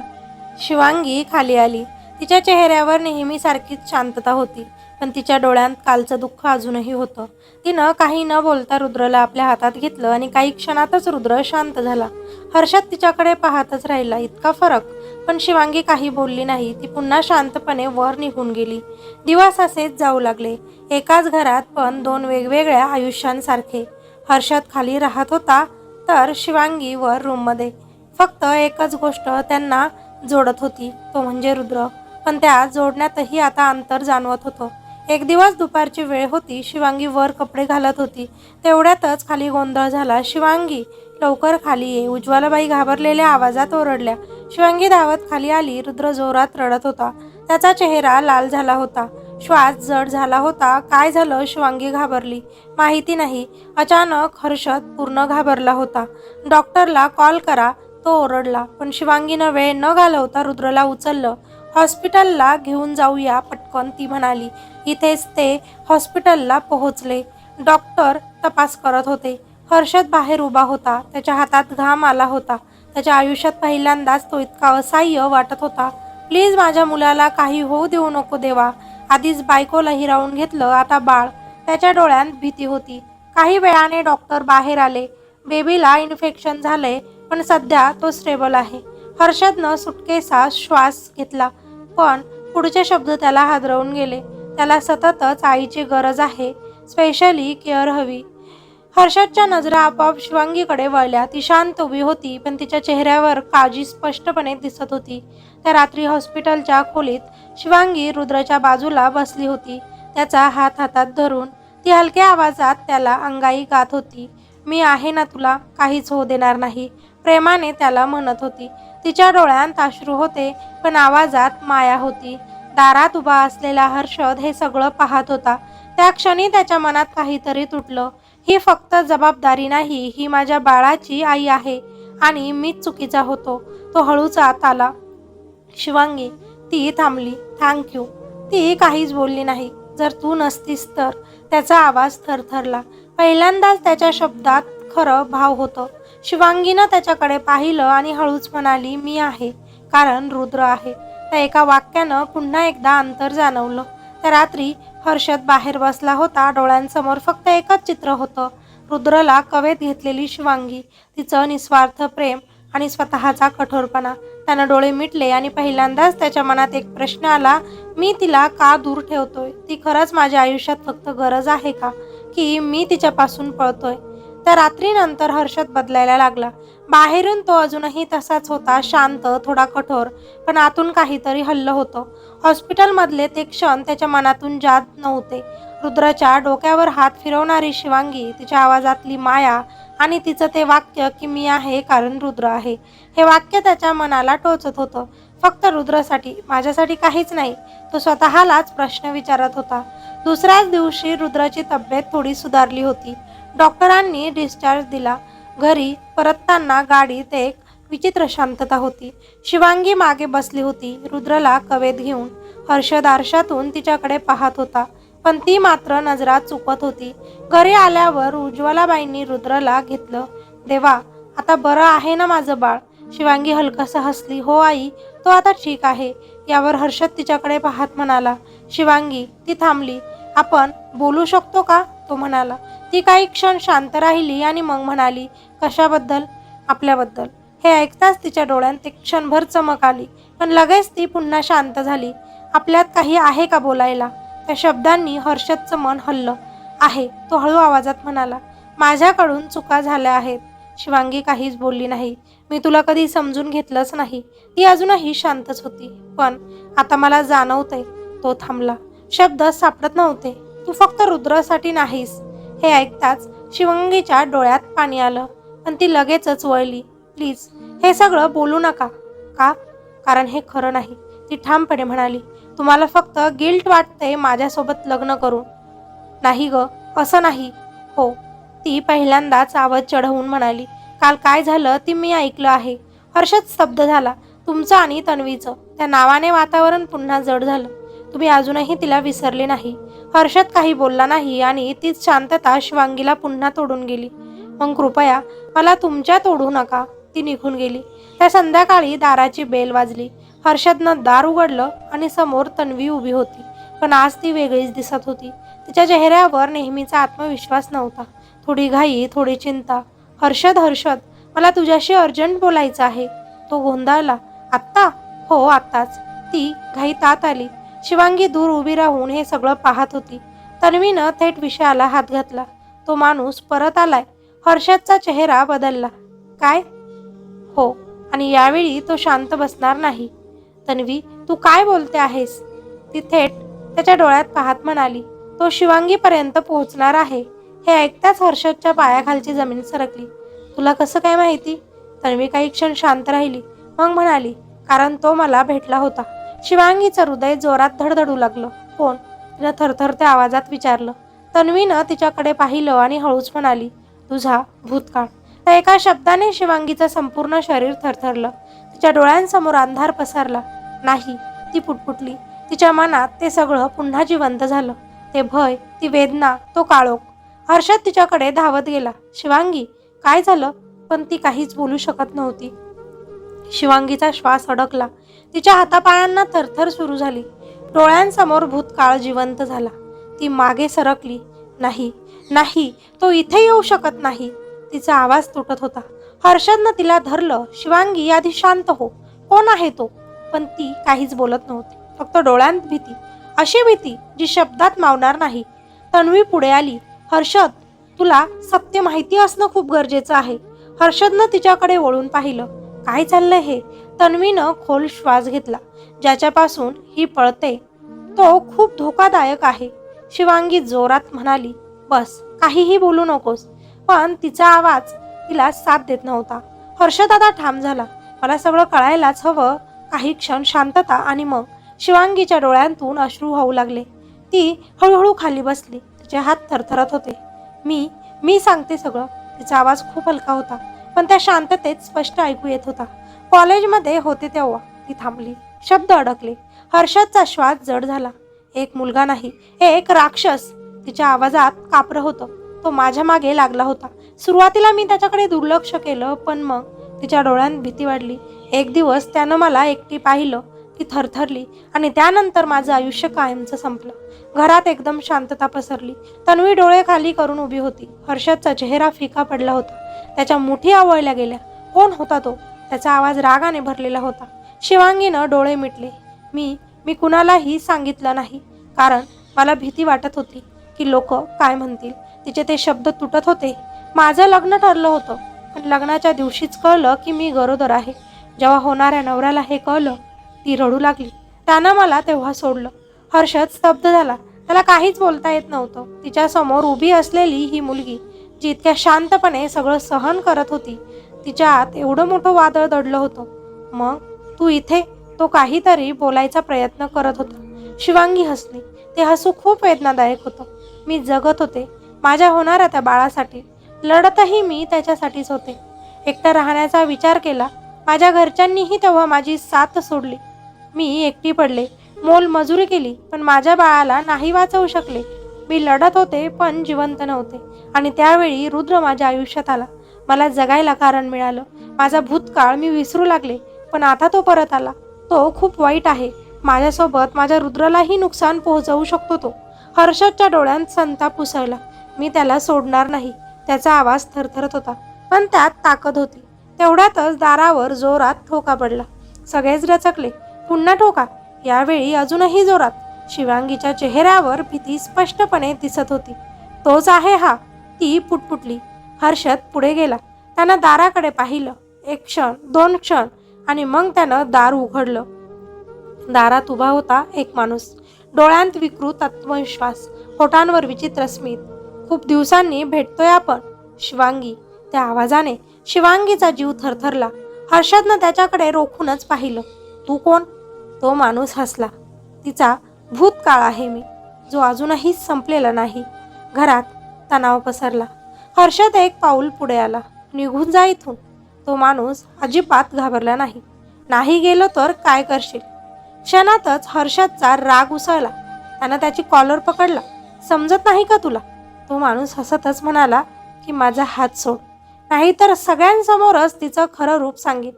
Speaker 1: शिवांगी खाली आली. तिच्या चेहऱ्यावर नेहमीसारखीच शांतता होती, पण तिच्या डोळ्यात कालचं दुःख अजूनही होतं. तिनं काही न बोलता रुद्रला आपल्या हातात घेतलं आणि काही क्षणातच रुद्र शांत झाला. हर्षद तिच्याकडे पाहतच राहिला. इतका फरक. पण शिवांगी काही बोलली नाही. ती पुन्हा शांतपणे वर निघून गेली. दिवस असेच जाऊ लागले. एकाच घरात पण दोन वेगवेगळ्या आयुष्यांसारखे. हर्षद खाली राहत होता, तर शिवांगी वर रूममध्ये. फक्त एकच गोष्ट त्यांना जोडत होती, तो म्हणजे रुद्र. पण त्या जोडण्यातही आता अंतर जाणवत होतं. एक दिवस दुपारची वेळ होती. शिवांगी वर कपडे घालत होती. तेवढ्यातच खाली गोंधळ झाला. शिवांगी, लवकर खाली ये, उज्ज्वलाबाई घाबरलेल्या आवाजात ओरडल्या. शिवांगी धावत खाली आली. रुद्र जोरात रडत होता. त्याचा चेहरा लाल झाला होता. श्वास जड झाला होता. काय झालं? शिवांगी घाबरली. माहिती नाही. अचानक हर्षद पूर्ण घाबरला होता. डॉक्टरला कॉल करा, तो ओरडला. पण शिवांगीनं वेळ न घालवता रुद्रला उचललं. हॉस्पिटलला घेऊन जाऊया पटकन, ती म्हणाली. इथेच ते हॉस्पिटलला पोहोचले. डॉक्टर तपास करत होते. हर्षद बाहेर उभा होता. त्याच्या हातात घाम आला होता. त्याच्या आयुष्यात पहिल्यांदाच तो इतका असहाय्य वाटत होता. प्लीज माझ्या मुलाला काही होऊ देऊ नको देवा. आधीच बायकोला हिरावून घेतलं, आता बाळ. त्याच्या डोळ्यात भीती होती. काही वेळाने डॉक्टर बाहेर आले. बेबीला इन्फेक्शन झालंय, पण सध्या तो स्टेबल आहे. हर्षदनं सुटकेचा श्वास घेतला, पण पुढचे शब्द त्याला हादरवून गेले. त्याला सततच आईची गरज आहे, स्पेशली केअर हवी. हर्षदच्या नजरा आपोआप शिवांगीकडे वळल्या. ती शांत उभी होती, पण तिच्या चेहऱ्यावर काळजी स्पष्टपणे दिसत होती. त्या रात्री हॉस्पिटलच्या खोलीत शिवांगी रुद्रच्या बाजूला बसली होती. त्याचा हात हातात धरून ती हलक्या आवाजात त्याला अंगाई गात होती. मी आहे ना तुला, काहीच होऊ देणार नाही, प्रेमाने त्याला म्हणत होती. तिच्या डोळ्यात अश्रू होते, पण आवाजात माया होती. दारात उभा असलेला हर्षद हे सगळं पाहत होता. त्या क्षणी त्याच्या मनात काहीतरी तुटलं. ही फक्त जबाबदारी नाही, ही माझ्या बाळाची आई आहे आणि मीच चुकीचा होतो. तो हळूच आत आला. शिवांगी, ती थांबली. थँक्यू. ती काहीच बोलली नाही. जर तू नसतीस तर. त्याचा आवाज थरथरला. पहिल्यांदाच त्याच्या शब्दात खरं भाव होतं. शिवांगीनं त्याच्याकडे पाहिलं आणि हळूच म्हणाली, मी आहे कारण रुद्र आहे. त्या एका वाक्यानं पुन्हा एकदा अंतर जाणवलं. त्या रात्री हर्षद बाहेर बसला होता. डोळ्यांसमोर फक्त एकच चित्र होतं. रुद्रला कवेत घेतलेली शिवांगी, तिचं निस्वार्थ प्रेम आणि स्वतःचा कठोरपणा. त्यानं डोळे मिटले आणि पहिल्यांदाच त्याच्या मनात एक प्रश्न आला, मी तिला का दूर ठेवतोय? ती खरंच माझ्या आयुष्यात फक्त गरज आहे का, की मी तिच्यापासून पळतोय? त्या रात्रीनंतर हर्षद बदलायला लागला. बाहेरून तो अजूनही तसाच होता, शांत, थोडा कठोर, पण आतून काहीतरी हल्लं होतं. हॉस्पिटलमधले ते क्षण त्याच्या मनातून जात नव्हते. रुद्राच्या डोक्यावर हात फिरवणारी शिवांगी, तिच्या आवाजातली माया आणि तिचं ते वाक्य की मी आहे कारण रुद्र आहे, हे वाक्य त्याच्या मनाला टोचत होतं. फक्त रुद्रसाठी, माझ्यासाठी काहीच नाही. तो स्वतःलाच प्रश्न विचारत होता. दुसऱ्याच दिवशी रुद्राची तब्येत थोडी सुधारली होती. डॉक्टरांनी डिस्चार्ज दिला. घरी परतताना गाडीत एक विचित्र शांतता होती. शिवांगी मागे बसली होती, रुद्रला कवेत घेऊन. हर्षद आरशातून तिच्याकडे पाहत होता, पण ती मात्र नजरात चुकत होती. घरी आल्यावर उज्ज्वलाबाईंनी रुद्रला घेतलं. देवा, आता बरं आहे ना माझं बाळ? शिवांगी हलकसं हसली. हो आई, तो आता ठीक आहे. यावर हर्षद तिच्याकडे पाहत म्हणाला. शिवांगी, ती थांबली. आपण बोलू शकतो का? तो म्हणाला. ती काही क्षण शांत राहिली आणि मग म्हणाली, कशाबद्दल? आपल्याबद्दल. हे ऐकताच तिच्या डोळ्यात एक क्षणभर चमक आली, पण लगेच ती पुन्हा शांत झाली. आपल्यात काही आहे का बोलायला? त्या शब्दांनी हर्षदचं मन हललं. आहे, तो हळू आवाजात म्हणाला. माझ्याकडून चुका झाल्या आहेत. शिवांगी काहीच बोलली नाही. मी तुला कधी समजून घेतलंच नाही. ती अजूनही शांतच होती. पण आता मला जाणवतंय. तो थांबला. शब्द सापडत नव्हते. तू फक्त रुद्रासाठी नाहीस. हे ऐकताच शिवांगीच्या डोळ्यात पाणी आलं, पण ती लगेचच वळली. प्लीज, हे सगळं बोलू नका. का? कारण हे खरं नाही, ती ठामपणे म्हणाली. तुम्हाला फक्त गिल्ट वाटतंय माझ्यासोबत लग्न करून. नाही ग, असं नाही. हो, ती पहिल्यांदाच आवाज चढवून म्हणाली. काल काय झालं ती मी ऐकलं आहे. हर्षद स्तब्ध झाला. तुमचं आणि तन्वीचं. त्या नावाने वातावरण पुन्हा जड झालं. तुम्ही अजूनही तिला विसरले नाही. हर्षद काही बोलला नाही आणि तीच शांतता शिवांगीला पुन्हा तोडून गेली. मग कृपया मला तुमच्यात ओढू नका. ती निघून गेली. त्या संध्याकाळी दाराची बेल वाजली. हर्षदनं दार उघडलं आणि समोर तन्वी उभी होती, पण आज ती वेगळीच दिसत होती. तिच्या चेहऱ्यावर नेहमीचा आत्मविश्वास नव्हता. थोडी घाई, थोडी चिंता. हर्षद, हर्षद, मला तुझ्याशी अर्जंट बोलायचं आहे. तो गोंधळला. आत्ता? हो, आत्ताच. ती घाईत आत आली. शिवांगी दूर उभी राहून हे सगळं पाहत होती. तन्वीनं थेट विषयाला हात घातला. तो माणूस परत आलाय. हर्षदचा चेहरा बदलला. काय? हो, आणि यावेळी तो शांत बसणार नाही. तन्वी, तू काय बोलते आहेस? ती थेट त्याच्या डोळ्यात पाहत म्हणाली. तो शिवांगीपर्यंत पोहोचणार आहे. हे ऐकताच हर्षदच्या पायाखालची जमीन सरकली. तुला कसं काय माहिती? तन्वी काही क्षण शांत राहिली, मग म्हणाली, कारण तो मला भेटला होता. शिवांगीचं हृदय जोरात धडधडू लागलं. कोण? तिनं थरथरत्या आवाजात विचारलं. तन्वीनं तिच्याकडे पाहिलं आणि हळूच म्हणाली, तुझा भूतकाळ. त्या एका शब्दाने शिवांगीचं संपूर्ण शरीर थरथरलं. तिच्या डोळ्यांसमोर अंधार पसरला. नाही, ती पुटपुटली. तिच्या मनात ते सगळं पुन्हा जिवंत झालं. ते भय, ती वेदना, तो काळोख. हर्षद तिच्याकडे धावत गेला. शिवांगी, काय झालं? पण ती काहीच बोलू शकत नव्हती. शिवांगीचा श्वास अडकला. तिच्या हातापायांना थरथर सुरू झाली. डोळ्यांसमोर भूतकाळ जिवंत झाला. ती मागे सरकली. नाही, नाही, तो इथे येऊ शकत नाही. तिचा आवाज तुटत होता. हर्षदनं तिला धरलं. शिवांगी, आधी शांत हो. कोण आहे तो? पण ती काहीच बोलत नव्हती. फक्त डोळ्यांत भीती, अशी भीती जी शब्दात मावणार नाही. तन्वी पुढे आली. हर्षद, तुला सत्य माहिती असणं खूप गरजेचं आहे. हर्षदनं तिच्याकडे वळून पाहिलं. काय चाललंय हे? तन्वीनं खोल श्वास घेतला. ज्याच्यापासून ही पळते तो खूप धोकादायक आहे. शिवांगी जोरात म्हणाली, बस, काहीही बोलू नकोस. पण तिचा आवाज तिला साथ देत नव्हता. हर्षद आता ठाम झाला. मला सगळं कळायलाच हवं. काही क्षण शांतता आणि मग शिवांगीच्या डोळ्यांतून अश्रू वाहू लागले. ती हळूहळू खाली बसली. तिचे हात थरथरत होते. मी मी सांगते सगळं. तिचा आवाज खूप हलका होता, पण त्या शांततेत स्पष्ट ऐकू येत होता. कॉलेजमध्ये होते तेव्हा. ती थांबली. शब्द अडकले. हर्षदचा श्वास जड झाला. एक मुलगा नाही, एक राक्षस. तिच्या आवाजात कापरं होतं. तो माझ्या मागे लागला होता. सुरुवातीला मी त्याच्याकडे दुर्लक्ष केलं, पण मग तिच्या डोळ्यांत भीती वाढली. एक दिवस त्यानं मला एकटी पाहिलं. ती थरथरली आणि त्यानंतर माझं आयुष्य कायमचं संपलं. घरात एकदम शांतता पसरली. तन्वी डोळे खाली करून उभी होती. हर्षदचा चेहरा फिका पडला होता. त्याच्या मुठी आवळल्या गेल्या. कोण होता तो? त्याचा आवाज रागाने भरलेला होता. शिवांगीनं डोळे मिटले. मी कुणालाही सांगितलं नाही, कारण मला भीती वाटत होती की लोक काय म्हणतील. तिचे ते शब्द तुटत होते. माझं लग्न ठरलं होतं, पण लग्नाच्या दिवशीच कळलं की मी गरोदर आहे. जेव्हा होणाऱ्या नवऱ्याला हे कळलं, ती रडू लागली. त्यानं मला तेव्हा सोडलं. हर्षद स्तब्ध झाला. त्याला काहीच बोलता येत नव्हतं. तिच्यासमोर उभी असलेली ही मुलगी, जी इतक्या शांतपणे सगळं सहन करत होती, तिच्या आत एवढं मोठं वादळ दडलं होतं. मग तू इथे? तो काहीतरी बोलायचा प्रयत्न करत होता. शिवांगी हसली. ते हसू खूप वेदनादायक होतं. मी जगत होते माझ्या होणाऱ्या त्या बाळासाठी. लढतही मी त्याच्यासाठीच होते. एकटं राहण्याचा विचार केला. माझ्या घरच्यांनीही तेव्हा माझी साथ सोडली. मी एकटी पडले. मोलमजुरी केली, पण माझ्या बाळाला नाही वाचवू शकले. मी लढत होते, पण जिवंत नव्हते. आणि त्यावेळी रुद्र माझ्या आयुष्यात आला. मला जगायला कारण मिळालं. माझा भूतकाळ मी विसरू लागले, पण आता तो परत आला. तो खूप वाईट आहे. माझ्यासोबत माझ्या रुद्रालाही नुकसान पोहोचवू शकतो तो. हर्षदच्या डोळ्यांत संताप उसळला. मी त्याला सोडणार नाही. त्याचा आवाज थरथरत होता, पण त्यात ताकद होती. तेवढ्यातच दारावर जोरात ठोका पडला. सगळेच रचकले. पुन्हा ठोका. यावेळी अजूनही जोरात. शिवांगीच्या चेहऱ्यावर भीती स्पष्टपणे दिसत होती. तोच आहे हा. ती पुटपुटली. हर्षद पुढे गेला. त्यानं दाराकडे पाहिलं. एक क्षण, 2 क्षण, आणि मग त्यानं दार उघडलं. दारात उभा होता एक माणूस. डोळ्यांत विकृत आत्मविश्वास, होठांवर विचित्र स्मित. खूप दिवसांनी भेटतोय आपण, शिवांगी. त्या आवाजाने शिवांगीचा जीव थरथरला. हर्षदनं त्याच्याकडे रोखूनच पाहिलं. तू कोण? तो माणूस हसला. तिचा भूतकाळ आहे मी, जो अजूनही संपलेला नाही. घरात तणाव पसरला. हर्षद एक पाऊल पुढे आला. निघून जा इथून. तो माणूस अजिबात घाबरला नाही. नाही गेलो तर काय करशील? क्षणातच हर्षदचा राग उसळला. त्यानं त्याची कॉलर पकडला. समजत नाही का तुला? तो माणूस हसतच म्हणाला की माझा हात सोड, नाहीतर सगळ्यांसमोरच तिचं खरं रूप सांगेन.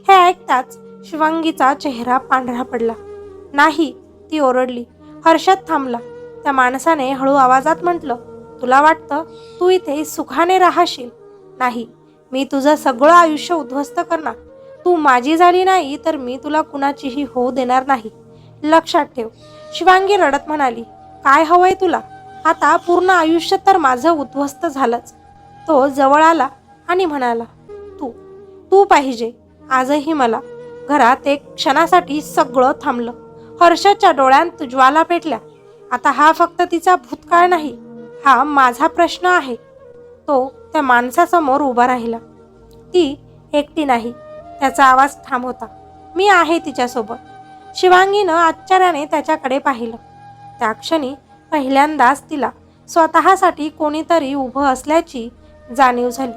Speaker 1: हे ऐकताच शिवांगीचा चेहरा पांढरा पडला. नाही, ती ओरडली. हर्षद थांबला. त्या माणसाने हळू आवाजात म्हटलं, तुला वाटतं तू इथे सुखाने राहशील? नाही, मी तुझं सगळं आयुष्य उद्ध्वस्त करणार. तू माझी झाली नाही तर मी तुला कुणाचीही होऊ देणार नाही. लक्षात ठेव. शिवांगी रडत म्हणाली. काय हवंय तुला? आता पूर्ण आयुष्य तर माझं उद्ध्वस्त झालंच. तो जवळ आला आणि म्हणाला, तू तू पाहिजे आजही मला. घरात एक क्षणासाठी सगळं थांबलं. हर्षदच्या डोळ्यांत ज्वाला पेटल्या. आता हा फक्त तिचा भूतकाळ नाही, हा माझा प्रश्न आहे. तो त्या माणसासमोर उभा राहिला. ती एकटी नाही. त्याचा आवाज ठाम होता. मी आहे तिच्यासोबत. शिवांगीनं आश्चर्याने त्याच्याकडे पाहिलं. त्या क्षणी पहिल्यांदाच तिला स्वतःसाठी कोणीतरी उभं असल्याची जाणीव झाली.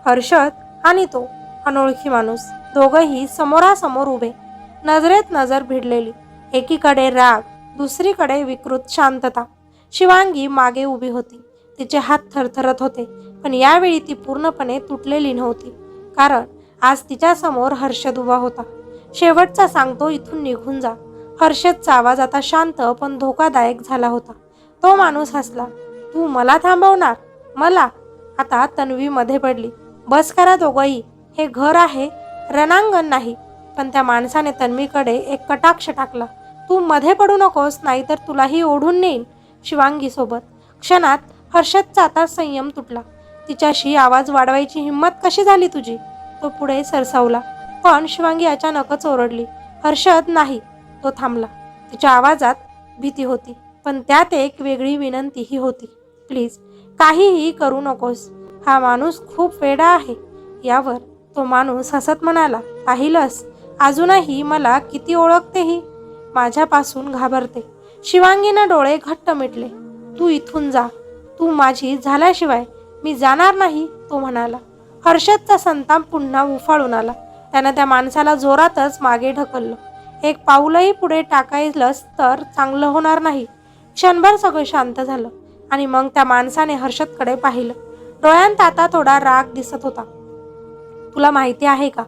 Speaker 1: हर्षद आणि तो अनोळखी माणूस, दोघंही समोरासमोर उभे, नजरेत नजर भिडलेली. एकीकडे राग, दुसरीकडे विकृत शांतता. शिवांगी मागे उभी होती. तिचे हात थरथरत होते, पण यावेळी ती पूर्णपणे तुटलेली नव्हती, कारण आज तिच्यासमोर हर्षद उभा होता. शेवटचा सांगतो, इथून निघून जा. हर्षदचा आवाज आता शांत पण धोकादायक झाला होता. तो माणूस हसला. तू मला थांबवणार? मला? आता तन्वी मध्ये पडली. बस करा दोघंही. हे घर आहे, रणांगण नाही. पण त्या माणसाने तन्वीकडे एक कटाक्ष टाकला. तू मध्ये पडू नकोस, नाहीतर तुलाही ओढून नेईन शिवांगी सोबत. क्षणात हर्षदचा आता संयम तुटला. तिच्याशी आवाज वाढवायची हिंमत कशी झाली तुझी? तो पुढे सरसावला, पण शिवांगी अचानकच ओरडली. हर्षद नाही. तो थांबला. तिच्या आवाजात भीती होती, पण त्यात एक वेगळी विनंतीही होती. प्लीज काहीही करू नकोस. हा माणूस खूप वेडा आहे. यावर तो माणूस हसत म्हणाला, पाहिलंस, अजूनही मला किती ओळखते ही. माझ्यापासून घाबरते. शिवांगीनं डोळे घट्ट मिटले. तू इथून जा. तू माझी झाल्याशिवाय मी जाणार नाही, तो म्हणाला. हर्षदचा संताप पुन्हा उफाळून आला. त्यानं त्या माणसाला जोरातच मागे ढकललं. एक पाऊलही पुढे टाकायलंच तर चांगलं होणार नाही. क्षणभर सगळं शांत झालं आणि मग त्या माणसाने हर्षदकडे पाहिलं. डोळ्यांत आता थोडा राग दिसत होता. तुला माहिती आहे का,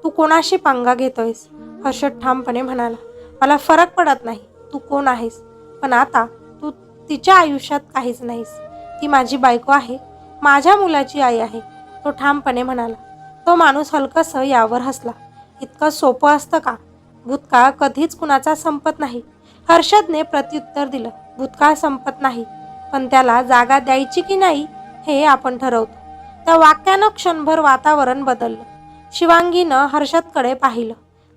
Speaker 1: तू कोणाशी पंगा घेतोयस? हर्षद ठामपणे म्हणाला. मला फरक पडत नाही तू कोण आहेस, पण आता तू तिच्या आयुष्यात काहीच नाहीस. ती माझी बायको आहे, माझ्या मुलाची आई आहे, तो ठामपणे म्हणाला. तो माणूस हलकसं यावर हसला. इतकं सोपं असतं का? भूतकाळ कधीच कुणाचा संपत नाही. हर्षदने प्रत्युत्तर दिलं. भूतकाळ संपत नाही, पण त्याला जागा द्यायची की नाही हे आपण ठरवतो. त्या वाक्यानं क्षणभर वातावरण बदललं. शिवांगीनं हर्षदकडे पाहिलं.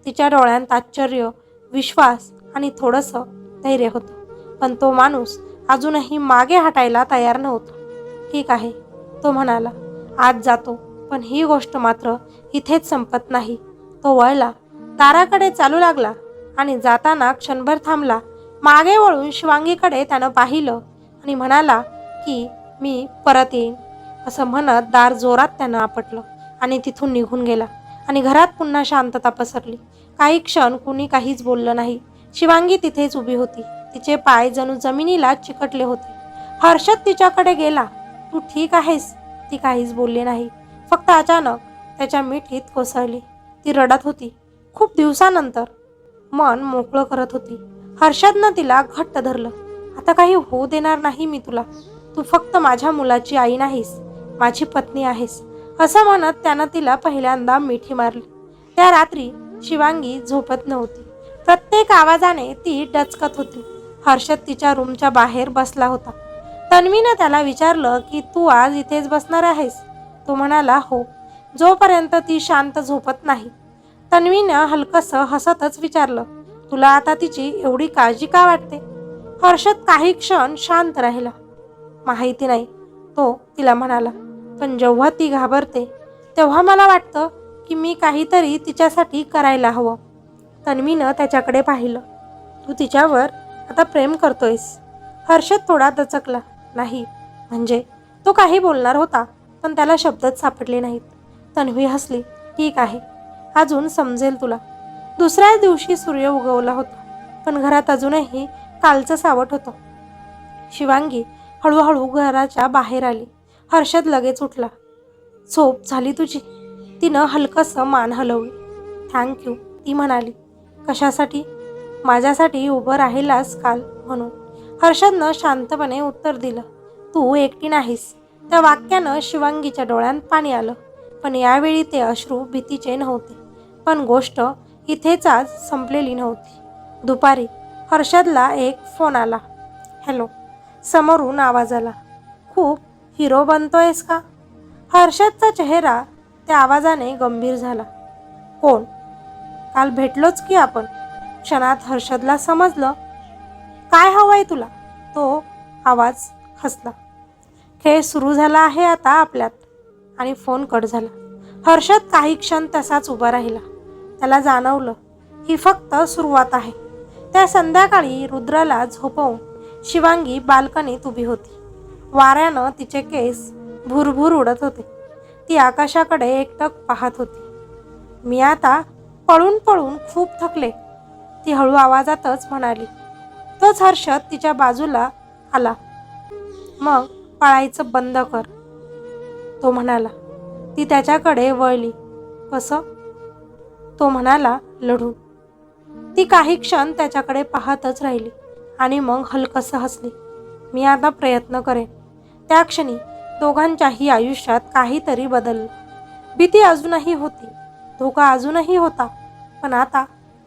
Speaker 1: तिच्या डोळ्यांत आश्चर्य, विश्वास आणि थोडंसं धैर्य होतं. पण तो माणूस अजूनही मागे हटायला तयार नव्हता. ठीक आहे, तो म्हणाला. आज जातो, पण ही गोष्ट मात्र इथेच संपत नाही. तो वळला, दाराकडे चालू लागला आणि जाताना क्षणभर थांबला. मागे वळून शिवांगीकडे त्यानं पाहिलं आणि म्हणाला की मी परत येईन. असं म्हणत दार जोरात त्यानं आपटलं आणि तिथून निघून गेला. आणि घरात पुन्हा शांतता पसरली. काही क्षण कुणी काहीच बोललं नाही. शिवांगी तिथेच उभी होती. तिचे पाय जणू जमिनीला चिकटले होते. हर्षद तिच्याकडे गेला. तू ठीक आहेस? ती काहीच बोलली नाही. फक्त अचानक त्याच्या मिठीत कोसळली. ती रडत होती. खूप दिवसानंतर मन मोकळं करत होती. हर्षदनं तिला घट्ट धरलं. आता काही होऊ देणार नाही मी तुला. तू फक्त माझ्या मुलाची आई नाहीस, माझी पत्नी आहेस, असं म्हणत त्यानं तिला पहिल्यांदा मिठी मारली. त्या रात्री शिवांगी झोपत नव्हती. प्रत्येक आवाजाने ती डचकत होती. हर्षद तिच्या रूमच्या बाहेर बसला होता. तन्वीनं त्याला विचारलं की तू आज इथेच बसणार आहेस? तो म्हणाला, हो, जोपर्यंत ती शांत झोपत नाही. तन्वीनं हलकसं हसतच विचारलं, तुला आता तिची एवढी काळजी का वाटते? हर्षद काही क्षण शांत राहिला. माहिती नाही, तो तिला म्हणाला, पण जेव्हा ती घाबरते तेव्हा मला वाटतं की मी काहीतरी तिच्यासाठी करायला हवं. तन्वीनं त्याच्याकडे पाहिलं. तू तिच्यावर आता प्रेम करतोयस? हर्षद थोडा दचकला. नाही, म्हणजे तो काही बोलणार होता, पण त्याला शब्दच सापडले नाहीत. तन्वी हसली. ठीक आहे, अजून समजेल तुला. दुसऱ्या दिवशी सूर्य उगवला होता, पण घरात अजूनही कालचं सावट होतं. शिवांगी हळूहळू घराच्या बाहेर आली. हर्षद लगेच उठला. झोप झाली तुझी? तिनं हलकसं मान हलवली. थँक्यू, ती म्हणाली. कशासाठी? माझ्यासाठी उभं राहिलास काल म्हणून. हर्षदनं शांतपणे उत्तर दिलं. तू एकटी नाहीस. त्या वाक्यानं शिवांगीच्या डोळ्यांत पाणी आलं. पण यावेळी ते अश्रू भीतीचे नव्हते. पण गोष्ट इथेच आज संपलेली नव्हती. दुपारी हर्षदला एक फोन आला. हॅलो, समोरून आवाज आला. खूप हिरो बनतोयस का? हर्षदचा चेहरा त्या आवाजाने गंभीर झाला. कोण? काल भेटलोच की आपण. क्षणात हर्षदला समजलं. काय हवंय तुला? तो आवाज हसला. खेळ सुरू झाला आहे आता आपल्यात. आणि फोन कट झाला. हर्षद काही क्षण तसाच उभा राहिला. त्याला जाणवलं ही फक्त सुरुवात आहे. त्या संध्याकाळी रुद्राला झोपवून शिवांगी बाल्कनीत उभी होती. वाऱ्यानं तिचे केस भुरभुर उडत होते. ती आकाशाकडे एकटक पाहत होती. मी आता पळून पळून खूप थकले, ती हळू आवाजातच म्हणाली. तोच हर्षद तिच्या बाजूला आला. मग पळायचं बंद कर, तो म्हणाला. ती त्याच्याकडे वळली. कसं? तो म्हणाला, लढून. ती काही क्षण त्याच्याकडे पाहतच राहिली आणि मग हलकसं हसली. मी आता प्रयत्न करेन. त्या क्षणी दोघांच्याही आयुष्यात काहीतरी बदललं. भीती अजूनही होती, धोका अजूनही होता, पण आता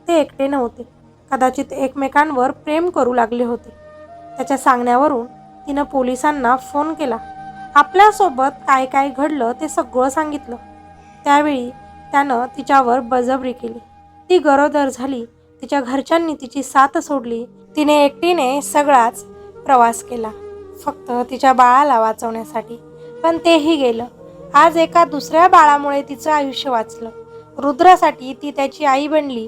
Speaker 1: ते एकटे नव्हते. कदाचित एकमेकांवर प्रेम करू लागले होते. त्याच्या सांगण्यावरून तिनं पोलिसांना फोन केला. आपल्यासोबत काय काय घडलं ते सगळं सांगितलं. त्यावेळी त्यानं तिच्यावर बळजबरी केली. ती गरोदर झाली. तिच्या घरच्यांनी तिची साथ सोडली. तिने एकटीने सगळाच प्रवास केला, फक्त तिच्या बाळाला वाचवण्यासाठी. पण तेही गेलं. आज एका दुसऱ्या बाळामुळे तिचं आयुष्य वाचलं. रुद्रासाठी ती त्याची आई बनली.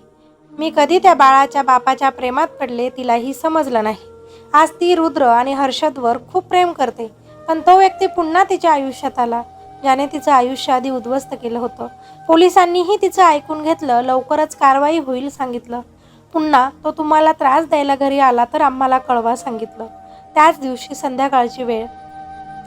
Speaker 1: मी कधी त्या बाळाच्या बापाच्या प्रेमात पडले तिलाही समजलं नाही. आज ती रुद्र आणि हर्षदवर खूप प्रेम करते. पण तो व्यक्ती पुन्हा तिच्या आयुष्यात आला, ज्याने तिचं आयुष्य आधी उद्ध्वस्त केलं होतं. पोलिसांनीही तिचं ऐकून घेतलं. लवकरच कारवाई होईल सांगितलं. पुन्हा तो तुम्हाला त्रास द्यायला घरी आला तर आम्हाला कळवा सांगितलं. त्याच दिवशी संध्याकाळची वेळ.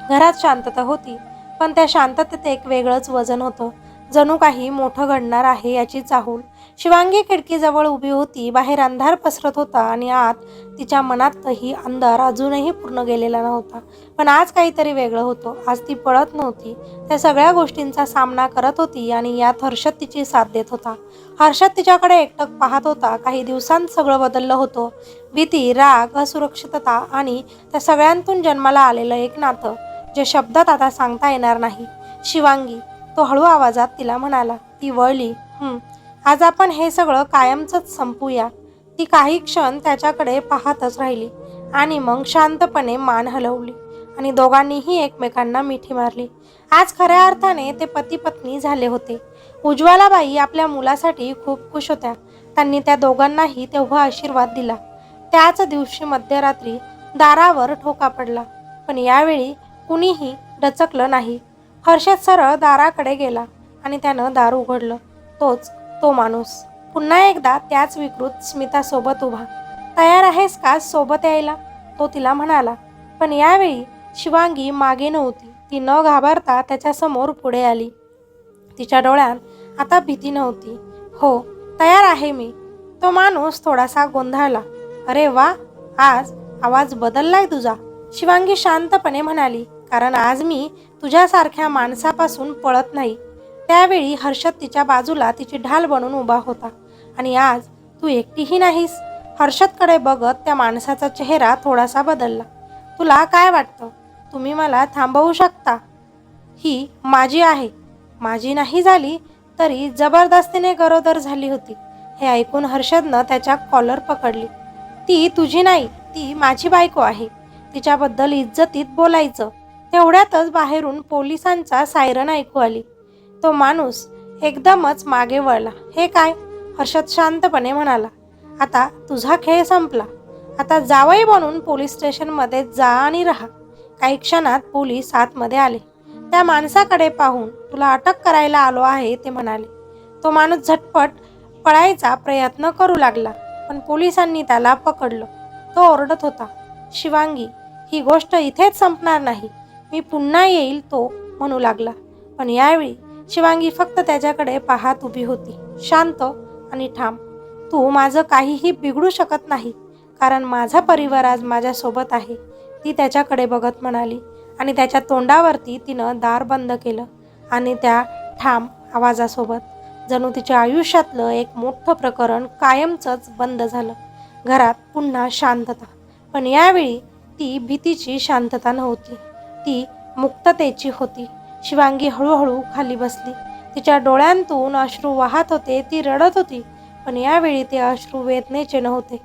Speaker 1: घरात शांतता होती, पण त्या शांततेत एक वेगळंच वजन होतं. जणू काही मोठं घडणार आहे याची चाहूल. शिवांगी खिडकीजवळ उभी होती. बाहेर अंधार पसरत होता आणि आत तिच्या मनातही अंधार अजूनही पूर्ण गेलेला नव्हता. पण आज काहीतरी वेगळं होतं. आज ती पळत नव्हती, त्या सगळ्या गोष्टींचा सामना करत होती आणि यात हर्षद तिची साथ देत होता. हर्षद तिच्याकडे एकटक पाहत होता. काही दिवसांत सगळं बदललं होतं. भीती, राग, असुरक्षितता आणि त्या सगळ्यांतून जन्माला आलेलं एक नातं, जे शब्दात आता सांगता येणार नाही. शिवांगी, तो हळू आवाजात तिला म्हणाला. ती वळली. आज आपण हे सगळं कायमचंच संपूया. ती काही क्षण त्याच्याकडे पाहतच राहिली आणि मग शांतपणे मान हलवली आणि दोघांनीही एकमेकांना मिठी मारली. आज खऱ्या अर्थाने ते पती पत्नी झाले होते. उज्ज्वलाबाई आपल्या मुलासाठी खूप खुश होत्या. त्यांनी त्या दोघांनाही तेव्हा आशीर्वाद दिला. त्याच दिवशी मध्यरात्री दारावर ठोका पडला, पण यावेळी कुणीही डचकलं नाही. हर्षद सरळ दाराकडे गेला आणि त्यानं दार उघडलं. तो माणूस पुन्हा एकदा त्याच विकृत स्मितासोबत उभा. तयार आहेस का सोबत यायला, तो तिला म्हणाला. पण यावेळी शिवांगी मागे नव्हती. ती न घाबरता त्याच्यासमोर पुढे आली. तिच्या डोळ्यात आता भीती नव्हती. हो, तयार आहे मी. तो माणूस थोडासा गोंधळला. अरे वा, आज आवाज बदललाय तुझा, शिवांगी शांतपणे म्हणाली. कारण आज मी तुझ्यासारख्या माणसापासून पळत नाही. त्यावेळी हर्षद तिच्या बाजूला तिची ढाल बनून उभा होता. आणि आज तू एकटीही नाहीस. हर्षदकडे बघत त्या माणसाचा चेहरा थोडासा बदलला. तुला काय वाटतं, तुम्ही मला थांबवू शकता? ही माझी आहे. माझी नाही झाली तरी जबरदस्तीने गरोदर झाली होती. हे ऐकून हर्षदनं त्याच्या कॉलर पकडली. ती तुझी नाही, ती माझी बायको आहे. तिच्याबद्दल इज्जतीत बोलायचं. तेवढ्यातच बाहेरून पोलिसांचा सायरन ऐकू आली. तो माणूस एकदमच मागे वळला. हे काय, हर्षद शांतपणे म्हणाला. आता तुझा खेळ संपला. आता जावई बनून पोलीस स्टेशनमध्ये जा आणि राहा. काही क्षणात पोलीस आतमध्ये आले. त्या माणसाकडे पाहून, तुला अटक करायला आलो आहे, ते म्हणाले. तो माणूस झटपट पळायचा प्रयत्न करू लागला, पण पोलिसांनी त्याला पकडलं. तो ओरडत होता. शिवांगी, ही गोष्ट इथेच संपणार नाही. मी पुन्हा येईल, तो म्हणू लागला. पण यावेळी शिवांगी फक्त त्याच्याकडे पाहत उभी होती, शांत आणि ठाम. तू माझं काहीही बिघडू शकत नाही, कारण माझा परिवार आज माझ्यासोबत आहे, ती त्याच्याकडे बघत म्हणाली. आणि त्याच्या तोंडावरती तिनं दार बंद केलं आणि त्या ठाम आवाजासोबत जणू तिच्या आयुष्यातलं एक मोठं प्रकरण कायमचंच बंद झालं. घरात पुन्हा शांतता, पण यावेळी ती भीतीची शांतता नव्हती, ती मुक्ततेची होती. शिवांगी हळूहळू खाली बसली. तिच्या डोळ्यांतून अश्रू वाहत होते. ती रडत होती, पण यावेळी ते अश्रू वेदनेचे नव्हते,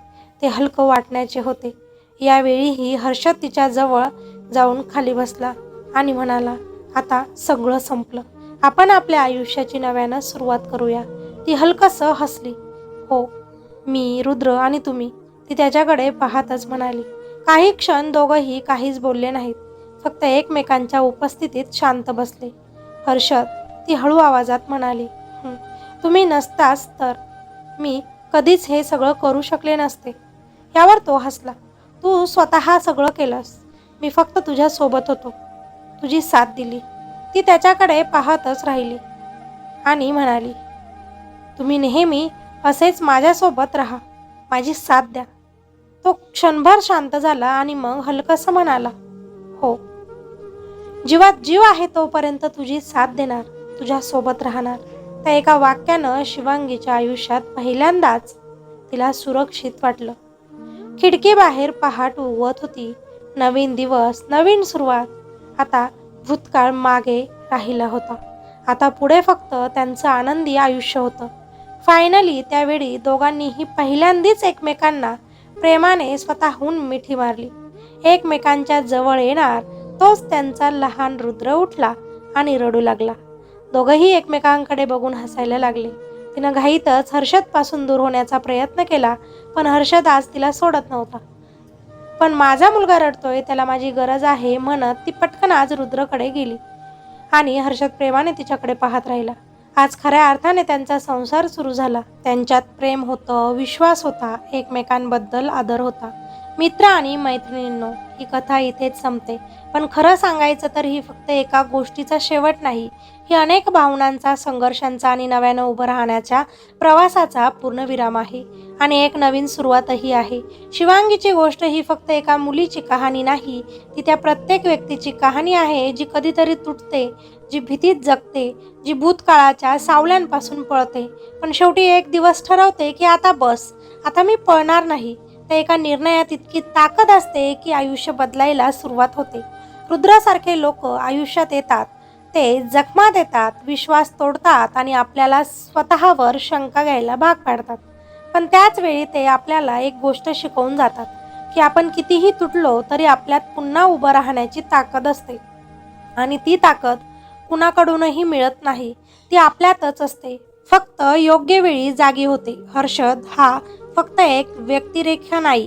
Speaker 1: ते हलकं वाटण्याचे होते. यावेळीही हर्षद तिच्या जवळ जाऊन खाली बसला आणि म्हणाला, आता सगळं संपलं. आपण आपल्या आयुष्याची नव्यानं सुरुवात करूया. ती हलकसं हसली. हो, मी, रुद्र आणि तुम्ही, ती त्याच्याकडे पाहतच म्हणाली. काही क्षण दोघंही काहीच बोलले नाहीत, फक्त एकमेकांच्या उपस्थितीत शांत बसले. हर्षद, ती हळू आवाजात म्हणाली, तुम्ही नसताच तर मी कधीच हे सगळं करू शकले नसते. यावर तो हसला. तू स्वतः सगळं केलंस, मी फक्त तुझ्या सोबत होतो, तुझी साथ दिली. ती त्याच्याकडे पाहतच राहिली आणि म्हणाली, तुम्ही नेहमी असेच माझ्यासोबत राहा, माझी साथ द्या. तो क्षणभर शांत झाला आणि मग हलकसं म्हणाला, हो, जीवात जीव आहे तोपर्यंत तुझी साथ देणार, तुझ्यासोबत राहणार. त्या एका वाक्यानं शिवांगीच्या आयुष्यात पहिल्यांदाच तिला सुरक्षित वाटलं. खिडकीबाहेर पहाट उगवत होती. नवीन दिवस, नवीन सुरुवात. आता भूतकाळ मागे राहिला होता. आता पुढे फक्त त्यांचं आनंदी आयुष्य होतं. फायनली त्यावेळी दोघांनीही पहिल्यांदाच एकमेकांना प्रेमाने स्वतःहून मिठी मारली. एकमेकांच्या जवळ येणार तोच त्यांचा लहान रुद्र उठला आणि रडू लागला. दोघंही एकमेकांकडे बघून हसायला लागले. तिनं घाईतच हर्षदपासून दूर होण्याचा प्रयत्न केला, पण हर्षद आज तिला सोडत नव्हता. पण माझा मुलगा रडतोय, त्याला माझी गरज आहे म्हणत ती पटकन आज रुद्रकडे गेली आणि हर्षद प्रेमाने तिच्याकडे पाहत राहिला. आज खऱ्या अर्थाने त्यांचा संसार सुरू झाला. त्यांच्यात प्रेम होतं, विश्वास होता, एकमेकांबद्दल आदर होता. मित्र आणि मैत्रिणींनो, ही कथा इथेच संपते. पण खरं सांगायचं तर ही फक्त एका गोष्टीचा शेवट नाही. ही अनेक भावनांचा, संघर्षांचा आणि नव्यानं उभं राहण्याच्या प्रवासाचा पूर्णविराम आहे आणि एक नवीन सुरुवातही आहे. शिवांगीची गोष्ट ही फक्त एका मुलीची कहाणी नाही, ती त्या प्रत्येक व्यक्तीची कहाणी आहे जी कधीतरी तुटते, जी भीतीत जगते, जी भूतकाळाच्या सावल्यांपासून पळते, पण शेवटी एक दिवस ठरवते की आता बस, आता मी पळणार नाही. त्या एका निर्णयात इतकी ताकद असते की आयुष्य बदलायला सुरुवात होते. रुद्रासारखे लोक आयुष्यात येतात, ते जखमा देतात, विश्वास तोडतात आणि आपल्याला स्वतःवर शंका घ्यायला भाग पाडतात. पण त्याच वेळी ते आपल्याला एक गोष्ट शिकवून जातात की आपण कितीही तुटलो तरी आपल्यात पुन्हा उभं राहण्याची ताकद असते आणि ती ताकद कुणाकडूनही मिळत नाही, ती आपल्यातच असते, फक्त योग्य वेळी जागी होते. हर्षद हा फक्त एक व्यक्तिरेखा नाही,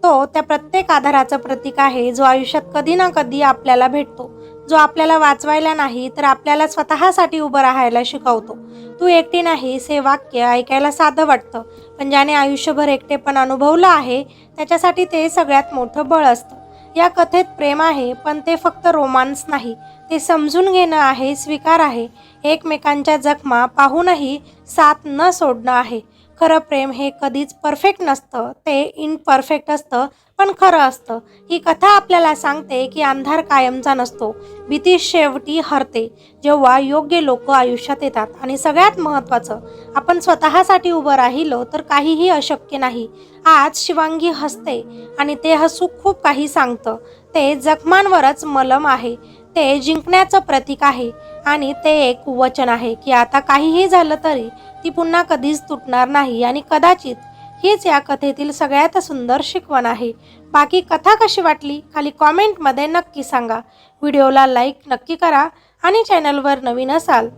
Speaker 1: तो त्या प्रत्येक आधाराचं प्रतीक आहे जो आयुष्यात कधी ना कधी आपल्याला भेटतो, जो आपल्याला वाचवायला नाही तर आपल्याला स्वतःसाठी उभं राहायला शिकवतो. तू एकटी नाहीस हे वाक्य ऐकायला साधं वाटतं, पण ज्याने आयुष्यभर एकटेपण अनुभवलं आहे त्याच्यासाठी ते सगळ्यात मोठं बळ असतं. या कथेत प्रेम आहे, पण ते फक्त रोमांस नाही, ते समजून घेणं आहे, स्वीकार आहे, एकमेकांच्या जखमा पाहूनही साथ न सोडणं आहे. खरं प्रेम हे कधीच परफेक्ट नसतं, ते इनपरफेक्ट असतं, पण खरं असतं. ही कथा आपल्याला सांगते की अंधार कायमचा नसतो, भीती शेवटी हरते जेव्हा योग्य लोक आयुष्यात येतात. आणि सगळ्यात महत्त्वाचं, आपण स्वतःसाठी उभं राहिलो तर काहीही अशक्य नाही. आज शिवांगी हसते आणि ते हसू खूप काही सांगतं. ते जखमांवरच मलम आहे, ते जिंकण्याचं प्रतीक आहे आणि ते एक वचन आहे की आता काहीही झालं तरी ती पुन्हा कधीच तुटणार नाही. आणि कदाचित हीच या कथेतील सगळ्यात सुंदर शिकवण आहे. बाकी कथा कशी वाटली खाली कॉमेंटमध्ये नक्की सांगा. व्हिडिओला लाईक नक्की करा आणि चॅनलवर नवीन असाल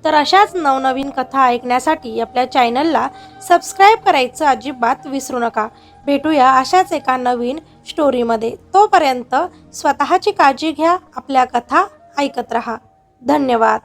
Speaker 1: तर अशाच नवनवीन कथा ऐकण्यासाठी आपल्या चॅनलला सबस्क्राईब करायचं अजिबात विसरू नका. भेटूया अशाच एका नवीन स्टोरीमध्ये. तोपर्यंत स्वतःची काळजी घ्या, आपल्या कथा ऐकत रहा. धन्यवाद.